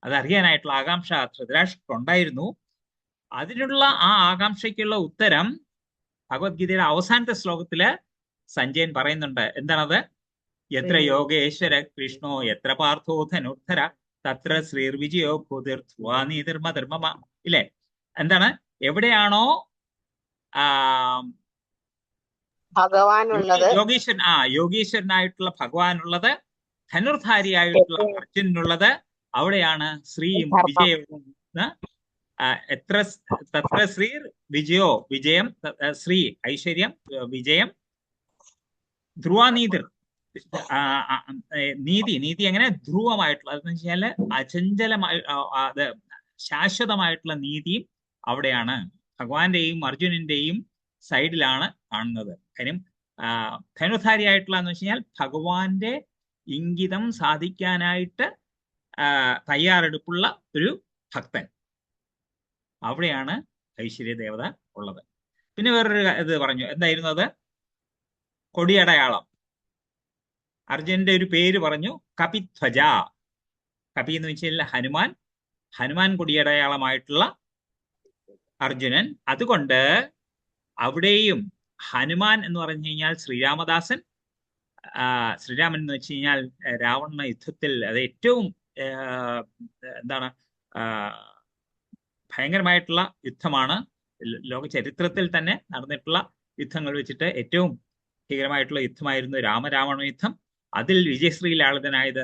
അതറിയാനായിട്ടുള്ള ആകാംക്ഷ ധൃതരാഷ്ട്രർക്കുണ്ടായിരുന്നു. അതിനുള്ള ആ ആകാംക്ഷയ്ക്കുള്ള ഉത്തരം ഭഗവത്ഗീതയുടെ അവസാനത്തെ ശ്ലോകത്തില് സഞ്ജയൻ പറയുന്നുണ്ട്. എന്താണത്? എത്ര യോഗേശ്വര കൃഷ്ണോ എത്ര പാർത്ഥോ ധനുർധര തത്ര ശ്രീർവിജയോ ഭൂതിർധർമ്മ. ഇല്ലേ? എന്താണ്? എവിടെയാണോ യോഗീശ്വരനായിട്ടുള്ള ഭഗവാനുള്ളത്, ധനുർധാരിയായിട്ടുള്ള അർജുനുള്ളത്, അവിടെയാണ് ശ്രീയും വിജയവും. തത്ര ശ്രീർ വിജയോ വിജയം, ശ്രീ ഐശ്വര്യം, വിജയം, ധ്രുവാനീതിർ നീതി എങ്ങനെ ധ്രുവമായിട്ടുള്ള, അതെന്ന് വെച്ചാല് അചഞ്ചലമായി ശാശ്വതമായിട്ടുള്ള നീതിയും അവിടെയാണ് ഭഗവാന്റെയും അർജുനന്റെയും സൈഡിലാണ് കാണുന്നത്. കാര്യം ധനുധാരിയായിട്ടുള്ള എന്ന് വെച്ച് കഴിഞ്ഞാൽ ഭഗവാന്റെ ഇംഗിതം സാധിക്കാനായിട്ട് തയ്യാറെടുപ്പുള്ള ഒരു ഭക്തൻ. അവിടെയാണ് ഐശ്വര്യദേവത ഉള്ളത്. പിന്നെ വേറൊരു ഇത് പറഞ്ഞു. എന്തായിരുന്നു അത്? കൊടിയടയാളം. അർജുനന്റെ ഒരു പേര് പറഞ്ഞു, കപിധ്വജ. കപി എന്ന് വെച്ചാൽ ഹനുമാൻ കൊടിയടയാളമായിട്ടുള്ള അർജുനൻ. അതുകൊണ്ട് അവിടെയും ഹനുമാൻ എന്ന് പറഞ്ഞു കഴിഞ്ഞാൽ ശ്രീരാമദാസൻ. ശ്രീരാമൻ എന്ന് വെച്ച് കഴിഞ്ഞാൽ രാവണ യുദ്ധത്തിൽ അത് ഏറ്റവും എന്താണ് ഭയങ്കരമായിട്ടുള്ള യുദ്ധമാണ്. ലോക ചരിത്രത്തിൽ തന്നെ നടന്നിട്ടുള്ള യുദ്ധങ്ങൾ വെച്ചിട്ട് ഏറ്റവും ഭീകരമായിട്ടുള്ള യുദ്ധമായിരുന്നു രാമരാവണ യുദ്ധം. അതിൽ വിജയശ്രീലാളിതനായത്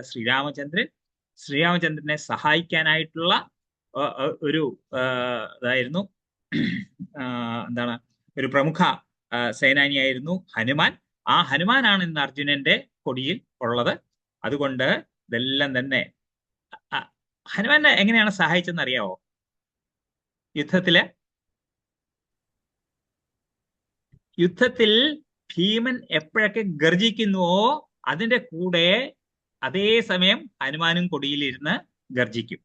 ശ്രീരാമചന്ദ്രനെ സഹായിക്കാനായിട്ടുള്ള ഒരു ഇതായിരുന്നു. എന്താണ്, ഒരു പ്രമുഖ സേനാനിയായിരുന്നു ഹനുമാൻ. ആ ഹനുമാനാണ് ഇന്ന് അർജുനന്റെ കൊടിയിൽ ഉള്ളത്. അതുകൊണ്ട് ഇതെല്ലാം തന്നെ ഹനുമാനെ എങ്ങനെയാണ് സഹായിച്ചെന്ന് അറിയാവോ? യുദ്ധത്തിൽ ഭീമൻ എപ്പോഴൊക്കെ ഗർജിക്കുന്നുവോ അതിന്റെ കൂടെ അതേ സമയം ഹനുമാനും കൊടിയിലിരുന്ന് ഗർജിക്കും.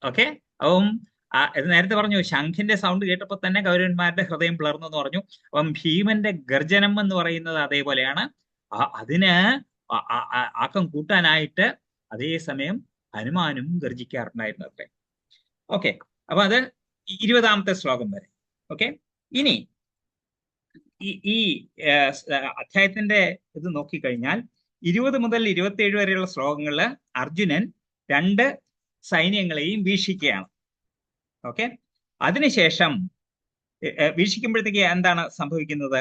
ഓക്കെ, അപ്പം നേരത്തെ പറഞ്ഞു ശംഖിന്റെ സൗണ്ട് കേട്ടപ്പോൾ തന്നെ കൗരവന്മാരുടെ ഹൃദയം പിളർന്നു എന്ന് പറഞ്ഞു. അപ്പം ഭീമന്റെ ഗർജനം എന്ന് പറയുന്നത് അതേപോലെയാണ്. അതിന് ആക്കം കൂട്ടാനായിട്ട് അതേസമയം ഹനുമാനും ഗർജിക്കാറുണ്ടായിരുന്നു അത്രേ. ഓക്കെ, അപ്പൊ അത് 20ാമത്തെ ശ്ലോകം വരെ. ഓക്കെ, ഇനി ഈ അധ്യായത്തിന്റെ ഇത് നോക്കിക്കഴിഞ്ഞാൽ 20 മുതൽ 27 വരെയുള്ള ശ്ലോകങ്ങളിൽ അർജുനൻ 2 സൈന്യങ്ങളെയും വീക്ഷിക്കുകയാണ്. ഓക്കെ, അതിനുശേഷം വീക്ഷിക്കുമ്പോഴത്തേക്ക് എന്താണ് സംഭവിക്കുന്നത്?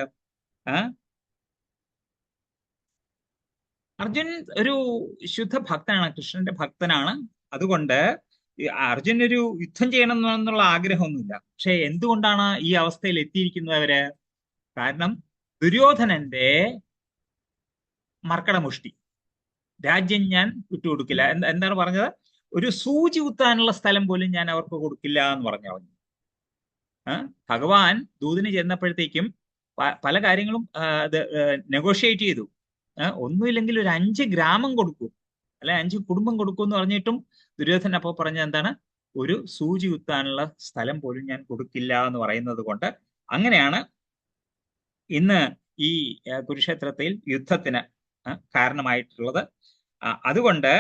അർജുൻ ഒരു ശുദ്ധ ഭക്തനാണ്, കൃഷ്ണന്റെ ഭക്തനാണ്. അതുകൊണ്ട് അർജുൻ ഒരു യുദ്ധം ചെയ്യണം എന്നുള്ള ആഗ്രഹമൊന്നുമില്ല. പക്ഷെ എന്തുകൊണ്ടാണ് ഈ അവസ്ഥയിൽ എത്തിയിരിക്കുന്നവര്? കാരണം ദുര്യോധനന്റെ മർക്കടമുഷ്ടി, രാജ്യം ഞാൻ വിട്ടുകൊടുക്കില്ല. എന്താണ് പറഞ്ഞത്? ഒരു സൂചി കുത്താനുള്ള സ്ഥലം പോലും ഞാൻ അവർക്ക് കൊടുക്കില്ല എന്ന് പറഞ്ഞു. ഭഗവാൻ ദൂതിന് ചെന്നപ്പോഴത്തേക്കും പല കാര്യങ്ങളും നെഗോഷിയേറ്റ് ചെയ്തു. ഒന്നുമില്ലെങ്കിൽ ഒരു 5 ഗ്രാമം കൊടുക്കും, അല്ലെ 5 കുടുംബം കൊടുക്കും എന്ന് പറഞ്ഞിട്ടും ദുര്യോധനൻ അപ്പോൾ പറഞ്ഞത് എന്താണ്? ഒരു സൂചി കുത്താനുള്ള സ്ഥലം പോലും ഞാൻ കൊടുക്കില്ല എന്ന് പറയുന്നത് കൊണ്ട് അങ്ങനെയാണ് ഇന്ന് ഈ കുരുക്ഷേത്രത്തിൽ യുദ്ധത്തിന് കാരണമായിട്ടുള്ളത്. അതുകൊണ്ട്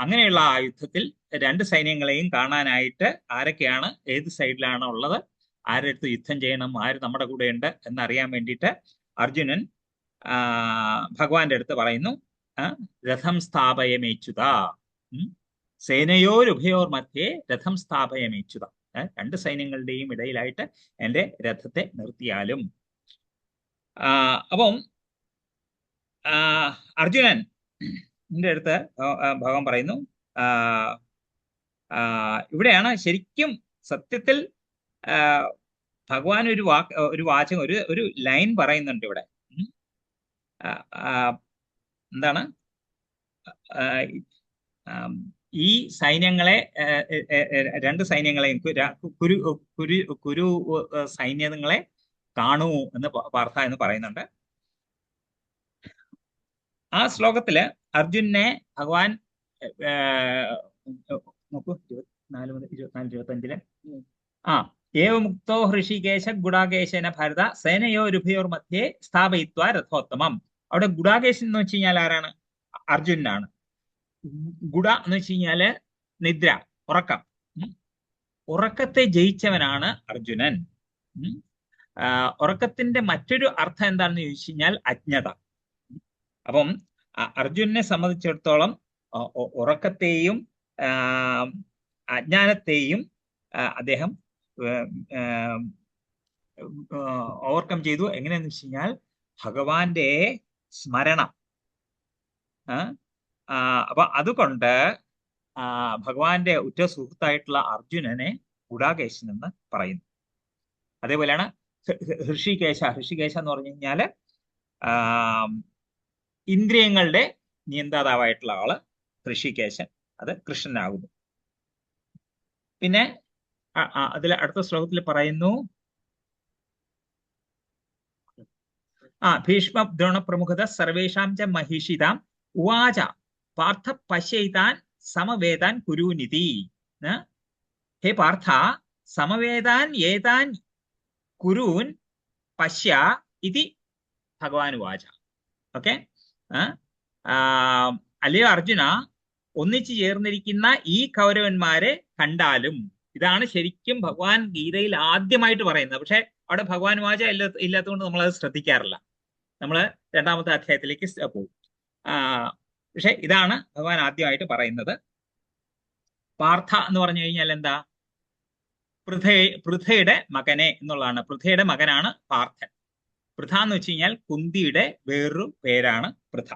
അങ്ങനെയുള്ള ആ യുദ്ധത്തിൽ 2 സൈന്യങ്ങളെയും കാണാനായിട്ട് ആരൊക്കെയാണ്, ഏത് സൈഡിലാണ് ഉള്ളത്, ആരുടെ അടുത്ത് യുദ്ധം ചെയ്യണം, ആര് നമ്മുടെ കൂടെ ഉണ്ട് എന്നറിയാൻ വേണ്ടിയിട്ട് അർജുനൻ ഭഗവാന്റെ അടുത്ത് പറയുന്നു, രഥം സ്ഥാപയമേച്ചുത, സേനയോരുഭയോർ മധ്യേ രഥം സ്ഥാപയമേച്ചുത. 2 സൈന്യങ്ങളുടെയും ഇടയിലായിട്ട് എൻ്റെ രഥത്തെ നിർത്തിയാലും. അപ്പം അർജുനൻ അടുത്ത് ഭഗവാൻ പറയുന്നു, ഇവിടെയാണ് ശരിക്കും സത്യത്തിൽ ഭഗവാൻ ഒരു വാചകം, ഒരു ലൈൻ പറയുന്നുണ്ട് ഇവിടെ. എന്താണ്? ഈ സൈന്യങ്ങളെ 2 സൈന്യങ്ങളെയും കുരു സൈന്യങ്ങളെ കാണൂ എന്ന് പാർത്ഥ എന്ന് പറയുന്നുണ്ട്. ആ ശ്ലോകത്തില് അർജുനെ ഭഗവാൻ നോക്കൂ 24 മുതൽ 24-25 ഏവമുക്തോ ഹൃഷികേശ ഗുഡാകേശന ഭാരത സേനയോരുഭയോർ മധ്യേ സ്ഥാപയിത്വ രഥോത്തമം. അവിടെ ഗുഡാകേശൻ എന്ന് വെച്ച് കഴിഞ്ഞാൽ ആരാണ്? അർജുനാണ്. ഗുഡ എന്ന് വെച്ച് കഴിഞ്ഞാല് നിദ്ര, ഉറക്കം. ഉറക്കത്തെ ജയിച്ചവനാണ് അർജുനൻ. ഉറക്കത്തിന്റെ മറ്റൊരു അർത്ഥം എന്താണെന്ന് ചോദിച്ചു കഴിഞ്ഞാൽ അജ്ഞത. അപ്പം അർജുനെ സംബന്ധിച്ചിടത്തോളം ഉറക്കത്തെയും അജ്ഞാനത്തെയും അദ്ദേഹം ഓവർകം ചെയ്തു. എങ്ങനെയാന്ന് വെച്ച് കഴിഞ്ഞാൽ ഭഗവാന്റെ സ്മരണം. അപ്പൊ അതുകൊണ്ട് ഭഗവാന്റെ ഉറ്റ സുഹൃത്തായിട്ടുള്ള അർജുനനെ ഗുഡാകേശൻ എന്ന് പറയുന്നു. അതേപോലെയാണ് ഹൃഷികേശ എന്ന് പറഞ്ഞു കഴിഞ്ഞാല് ഇന്ദ്രിയങ്ങളുടെ നിയന്താതാവായിട്ടുള്ള ആള് ഹൃഷികേശൻ, അത് കൃഷ്ണനാകുന്നു. പിന്നെ അതിൽ അടുത്ത ശ്ലോകത്തിൽ പറയുന്നു, ഭീഷ്മ ദ്രോണ പ്രമുഖത സർവേഷാം ച മഹിഷിതാം ഉവാച പാർത്ഥ പശ്യൈതാൻ സമവേദാൻ കുരുനിധി. ഹേ പാർത്ഥ, സമവേദാൻ ഏതാൻ കുരൂൻ പശ്യ ഇതി ഭഗവാൻ ഉവാച. ഓക്കെ, അല്ലയോ അർജുന, ഒന്നിച്ചു ചേർന്നിരിക്കുന്ന ഈ കൗരവന്മാരെ കണ്ടാലും. ഇതാണ് ശരിക്കും ഭഗവാൻ ഗീതയിൽ ആദ്യമായിട്ട് പറയുന്നത്. പക്ഷെ അവിടെ ഭഗവാൻ വാച ഇല്ലാത്തതുകൊണ്ട് നമ്മളത് ശ്രദ്ധിക്കാറില്ല. നമ്മൾ 2ാമത്തെ അധ്യായത്തിലേക്ക് പോകും. പക്ഷെ ഇതാണ് ഭഗവാൻ ആദ്യമായിട്ട് പറയുന്നത്. പാർത്ഥ എന്ന് പറഞ്ഞു കഴിഞ്ഞാൽ എന്താ? പൃഥയുടെ മകനെ എന്നുള്ളതാണ്. പൃഥയുടെ മകനാണ് പാർത്ഥൻ. പൃഥ എന്ന് വെച്ച് കഴിഞ്ഞാൽ കുന്തിയുടെ വേറൊരു പേരാണ് പൃഥ.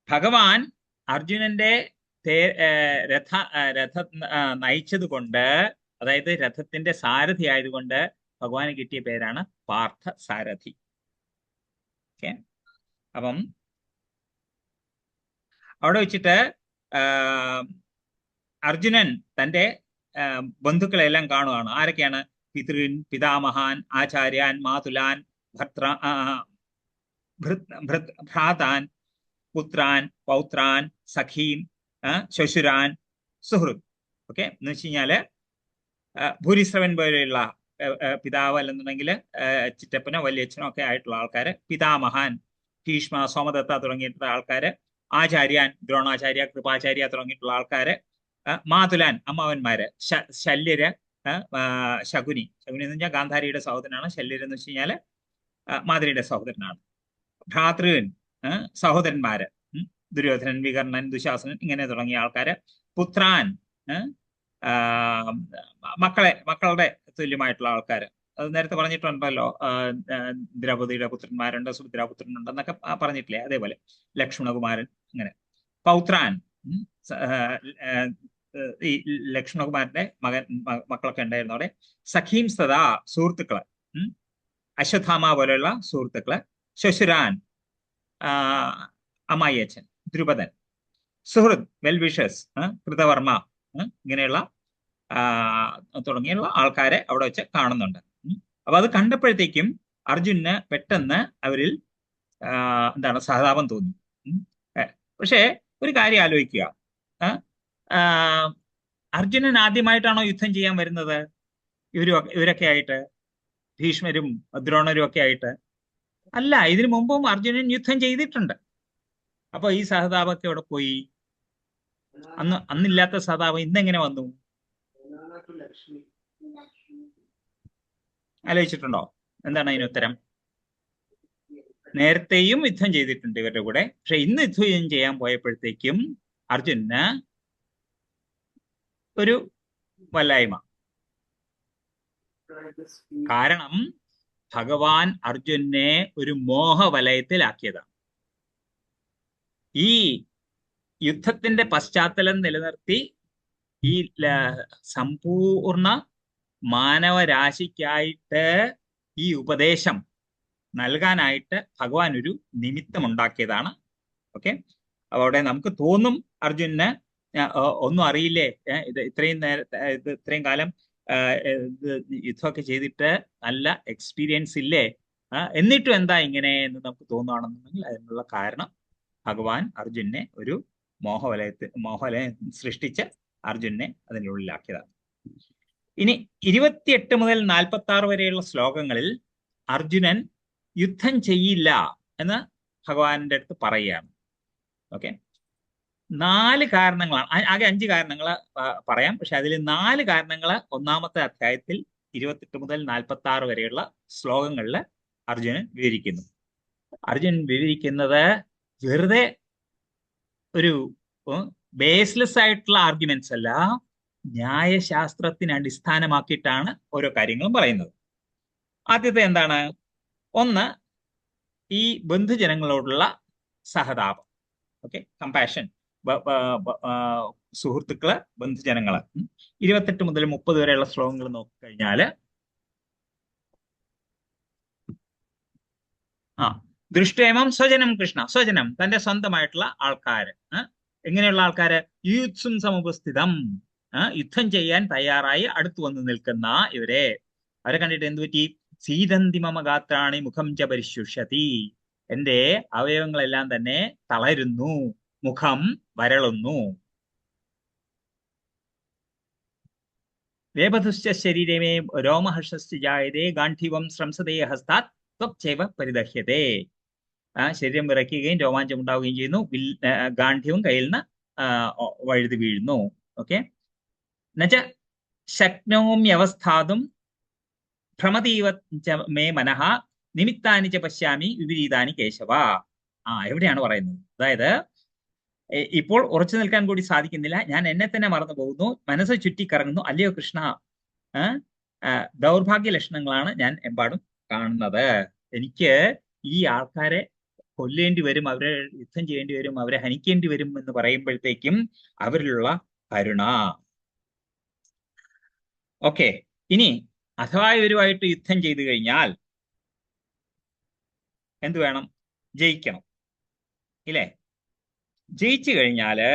ഭഗവാൻ അർജുനന്റെ രഥം നയിച്ചത് കൊണ്ട്, അതായത് രഥത്തിന്റെ സാരഥി ആയതുകൊണ്ട് ഭഗവാന് കിട്ടിയ പേരാണ് പാർത്ഥ സാരഥി. ഓക്കെ, അപ്പം അവിടെ വെച്ചിട്ട് അർജുനൻ തന്റെ ബന്ധുക്കളെല്ലാം കാണുകയാണ്. ആരൊക്കെയാണ്? പിതൃൻ, പിതാമഹാൻ, ആചാര്യാൻ, മാതുലാൻ, ഭ്രാതാൻ, പുത്രാൻ, പൗത്രാൻ, സഖീൻ, ശ്വശുരാൻ, സുഹൃത്. ഓക്കെ, എന്ന് വെച്ച് കഴിഞ്ഞാല് ഭൂരിശ്രവൻ പോലെയുള്ള പിതാവ് അല്ലെന്നുണ്ടെങ്കിൽ ചിറ്റപ്പനോ വലിയച്ഛനോ ഒക്കെ ആയിട്ടുള്ള ആൾക്കാര്, പിതാമഹാൻ, ഭീഷ്മ, സോമദത്ത തുടങ്ങിയിട്ടുള്ള ആൾക്കാര്, ആചാര്യാൻ, ദ്രോണാചാര്യ, കൃപാചാര്യ തുടങ്ങിയിട്ടുള്ള ആൾക്കാര്, മാതുലാൻ അമ്മാവന്മാര്, ശല്യര്, ശകുനി. ശകുനി എന്ന് വെച്ചാൽ ഗാന്ധാരിയുടെ സഹോദരനാണ്. ശല്യര് എന്ന് വെച്ച് കഴിഞ്ഞാല് മാതിരിയുടെ സഹോദരനാണ്. ഭ്രാതൃൻ സഹോദരന്മാര്, ദുര്യോധനൻ, വികർണൻ, ദുശാസനൻ, ഇങ്ങനെ തുടങ്ങിയ ആൾക്കാര്. പുത്രാൻ മക്കളുടെ തുല്യമായിട്ടുള്ള ആൾക്കാര്. അത് നേരത്തെ പറഞ്ഞിട്ടുണ്ടല്ലോ, ദ്രൗപദിയുടെ പുത്രന്മാരുണ്ട്, സുഭദ്രാപുത്രനുണ്ട് എന്നൊക്കെ പറഞ്ഞിട്ടില്ലേ? അതേപോലെ ലക്ഷ്മണകുമാരൻ, അങ്ങനെ. പൗത്രാൻ ഈ ലക്ഷ്മണകുമാരന്റെ മക്കളൊക്കെ ഉണ്ടായിരുന്നു അവിടെ. സഖീം സദാ സുഹൃത്തുക്കള്, അശ്വത്ഥാമ പോലെയുള്ള സുഹൃത്തുക്കള്. ശ്വശുരാൻ അമ്മായിയച്ഛൻ, ദ്രുപദൻ. സുഹൃത് വെൽവിഷേഴ്സ്, കൃതവർമ്മ, ഇങ്ങനെയുള്ള തുടങ്ങിയുള്ള ആൾക്കാരെ അവിടെ വെച്ച് കാണുന്നുണ്ട്. അപ്പൊ അത് കണ്ടപ്പോഴത്തേക്കും അർജുനന് പെട്ടെന്ന് അവരിൽ എന്താണ് സഹതാപം തോന്നി. പക്ഷേ ഒരു കാര്യം ആലോചിക്കുക, അർജുനൻ ആദ്യമായിട്ടാണോ യുദ്ധം ചെയ്യാൻ വരുന്നത്? ഇവരൊക്കെ ആയിട്ട്, ഭീഷ്മരും ദ്രോണരും ഒക്കെ ആയിട്ട് അല്ല. ഇതിനു മുമ്പും അർജുനൻ യുദ്ധം ചെയ്തിട്ടുണ്ട്. അപ്പൊ ഈ സഹതാപമൊക്കെ അവിടെ പോയി. അന്നില്ലാത്ത സഹതാപം ഇന്നെങ്ങനെ വന്നു? ആലോചിച്ചിട്ടുണ്ടോ? എന്താണ് അതിന് ഉത്തരം? നേരത്തെയും യുദ്ധം ചെയ്തിട്ടുണ്ട് ഇവരുടെ കൂടെ. പക്ഷെ ഇന്ന് യുദ്ധം ചെയ്യാൻ പോയപ്പോഴത്തേക്കും അർജുനന് ഒരു വല്ലായ്മ. കാരണം ഭഗവാൻ അർജുനെ ഒരു മോഹവലയത്തിലാക്കിയതാണ്. ഈ യുദ്ധത്തിന്റെ പശ്ചാത്തലം നിലനിർത്തി ഈ സമ്പൂർണ്ണ മാനവരാശിക്കായിട്ട് ഈ ഉപദേശം നൽകാനായിട്ട് ഭഗവാൻ ഒരു നിമിത്തമുണ്ടാക്കിയതാണ്. ഓക്കെ, അപ്പൊ അവിടെ നമുക്ക് തോന്നും അർജുനന് ഒന്നും അറിയില്ലേ, ഇത്രയും കാലം യുദ്ധമൊക്കെ ചെയ്തിട്ട് നല്ല എക്സ്പീരിയൻസ് ഇല്ലേ, എന്നിട്ടും എന്താ ഇങ്ങനെ എന്ന് നമുക്ക് തോന്നുകയാണെന്നുണ്ടെങ്കിൽ അതിനുള്ള കാരണം ഭഗവാൻ അർജുനെ ഒരു മോഹവലയം സൃഷ്ടിച്ച് അർജുനെ അതിനുള്ളിലാക്കിയതാണ്. ഇനി 28 മുതൽ 46 വരെയുള്ള ശ്ലോകങ്ങളിൽ അർജുനൻ യുദ്ധം ചെയ്യില്ല എന്ന് ഭഗവാന്റെ അടുത്ത് പറയുകയാണ്. ഓക്കെ, 4 കാരണങ്ങളാണ്. ആകെ 5 കാരണങ്ങൾ പറയാം, പക്ഷെ അതിൽ 4 കാരണങ്ങൾ ഒന്നാമത്തെ അധ്യായത്തിൽ 28 മുതൽ 46 വരെയുള്ള ശ്ലോകങ്ങളിൽ അർജുനൻ വിവരിക്കുന്നു. അർജുനൻ വിവരിക്കുന്നത് വെറുതെ ഒരു ബേസ്ലെസ് ആയിട്ടുള്ള ആർഗ്യുമെന്റ്സ് അല്ല, ന്യായശാസ്ത്രത്തിന് അടിസ്ഥാനമാക്കിയിട്ടാണ് ഓരോ കാര്യങ്ങളും പറയുന്നത്. ആദ്യത്തെ എന്താണ്? ഒന്ന്, ഈ ബന്ധുജനങ്ങളോടുള്ള സഹതാപം. Okay, compassion. സുഹൃത്തുക്കള്, ബന്ധുജനങ്ങള്. 28 മുതൽ 30 വരെയുള്ള ശ്ലോകങ്ങൾ നോക്കിക്കഴിഞ്ഞാല് ദൃഷ്ടേമം സ്വജനം കൃഷ്ണ, സ്വജനം തന്റെ സ്വന്തമായിട്ടുള്ള ആൾക്കാര്. എങ്ങനെയുള്ള ആൾക്കാര്? യുത്സും സമുപസ്ഥിതം, യുദ്ധം ചെയ്യാൻ തയ്യാറായി അടുത്തു വന്ന് നിൽക്കുന്ന ഇവരെ. അവരെ കണ്ടിട്ട് എന്ത് പറ്റി? സീതന്തിമമ ഗാത്രാണി മുഖം ച പരിശുഷ്യതി, എന്റെ അവയവങ്ങളെല്ലാം തന്നെ തളരുന്നു, മുഖം വരളുന്നു. വേപതുശ്ച ശരീരമേ രോമഹർഷസ്യ ജായതേ ഗാണ്ഡീവം ശ്രംസതേ ഹസ്താത് ത്വക്ചൈവ പരിദഹ്യതേ. ശരീരം വിറയ്ക്കുകയും രോമാഞ്ചം ഉണ്ടാവുകയും ചെയ്യുന്നു, ഗാണ്ഡീവം കയ്യിൽ നിന്ന് വഴുതി വീഴുന്നു. ഓക്കെ, എന്നുവെച്ച ശക്നോമ്യവസ്ഥാതും ഭ്രമതീവ മേ മനഃ നിമിത്താനി ച പശ്യാമി വിപരീതാനി കേശവ. എവിടെയാണ് പറയുന്നത്? അതായത് ഇപ്പോൾ ഉറച്ചു നിൽക്കാൻ കൂടി സാധിക്കുന്നില്ല. ഞാൻ എന്നെ തന്നെ മറന്നു പോകുന്നു, മനസ്സ് ചുറ്റിക്കറങ്ങുന്നു. അല്ലയോ കൃഷ്ണ, ദൗർഭാഗ്യ ലക്ഷണങ്ങളാണ് ഞാൻ എമ്പാടും കാണുന്നത്. എനിക്ക് ഈ ആൾക്കാരെ കൊല്ലേണ്ടി വരും, അവരെ യുദ്ധം ചെയ്യേണ്ടി വരും, അവരെ ഹനിക്കേണ്ടി വരും എന്ന് പറയുമ്പോഴത്തേക്കും അവരിലുള്ള കരുണ. ഓക്കെ, ഇനി അഥവാ ഇവരുമായിട്ട് യുദ്ധം ചെയ്തു കഴിഞ്ഞാൽ എന്ത് വേണം? ജയിക്കണം, ഇല്ലേ? ജയിച്ചു കഴിഞ്ഞാല്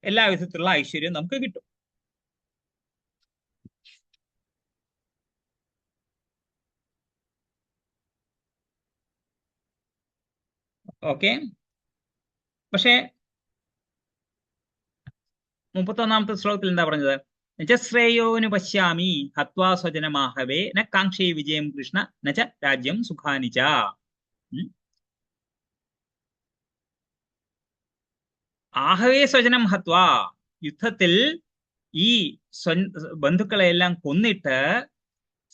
എല്ലാ വിധത്തിലുള്ള ഐശ്വര്യവും നമുക്ക് കിട്ടും. ഓക്കെ, പക്ഷേ 31-ാമത്തെ ശ്ലോകത്തിൽ എന്താ പറഞ്ഞത്? ശ്രേയോനു പശ്യാമി ഹത്വാ സ്വജനമാഹവേ ന കാംക്ഷേ വിജയം കൃഷ്ണ നച്ച രാജ്യം സുഖാനിച്ച. ആഹവേ സ്വജനം ഹത്വാ, യുദ്ധത്തിൽ ഈ ബന്ധുക്കളെയെല്ലാം കൊന്നിട്ട്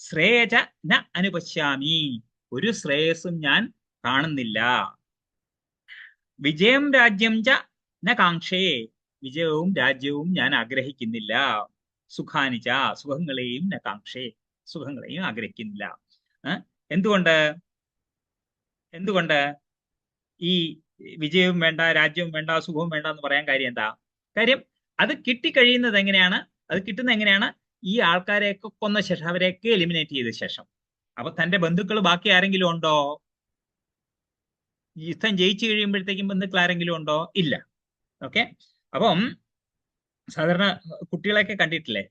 ശ്രേയച ന അനുപശ്യാമി, ഒരു ശ്രേയസ്സും ഞാൻ കാണുന്നില്ല. വിജയം രാജ്യം ച ന കാംക്ഷേ, വിജയവും രാജ്യവും ഞാൻ ആഗ്രഹിക്കുന്നില്ല. സുഖാനിച്ച, സുഖങ്ങളെയും ന കാംക്ഷേ, സുഖങ്ങളെയും ആഗ്രഹിക്കുന്നില്ല. എന്തുകൊണ്ട്? ഈ വിജയവും വേണ്ട, രാജ്യവും വേണ്ട, സുഖവും വേണ്ട എന്ന് പറയാൻ കാര്യം എന്താ? കാര്യം അത് കിട്ടിക്കഴിയുന്നത് എങ്ങനെയാണ്? അത് കിട്ടുന്നത് എങ്ങനെയാണ്? ഈ ആൾക്കാരെയൊക്കെ കൊന്ന ശേഷം, അവരെയൊക്കെ എലിമിനേറ്റ് ചെയ്ത ശേഷം. അപ്പൊ തന്റെ ബന്ധുക്കൾ ബാക്കി ആരെങ്കിലും ഉണ്ടോ? യുദ്ധം ജയിച്ചു കഴിയുമ്പോഴത്തേക്കും ബന്ധുക്കൾ ആരെങ്കിലും ഉണ്ടോ? ഇല്ല. ഓക്കെ, അപ്പം സാധാരണ കുട്ടികളെയൊക്കെ കണ്ടിട്ടില്ലേ?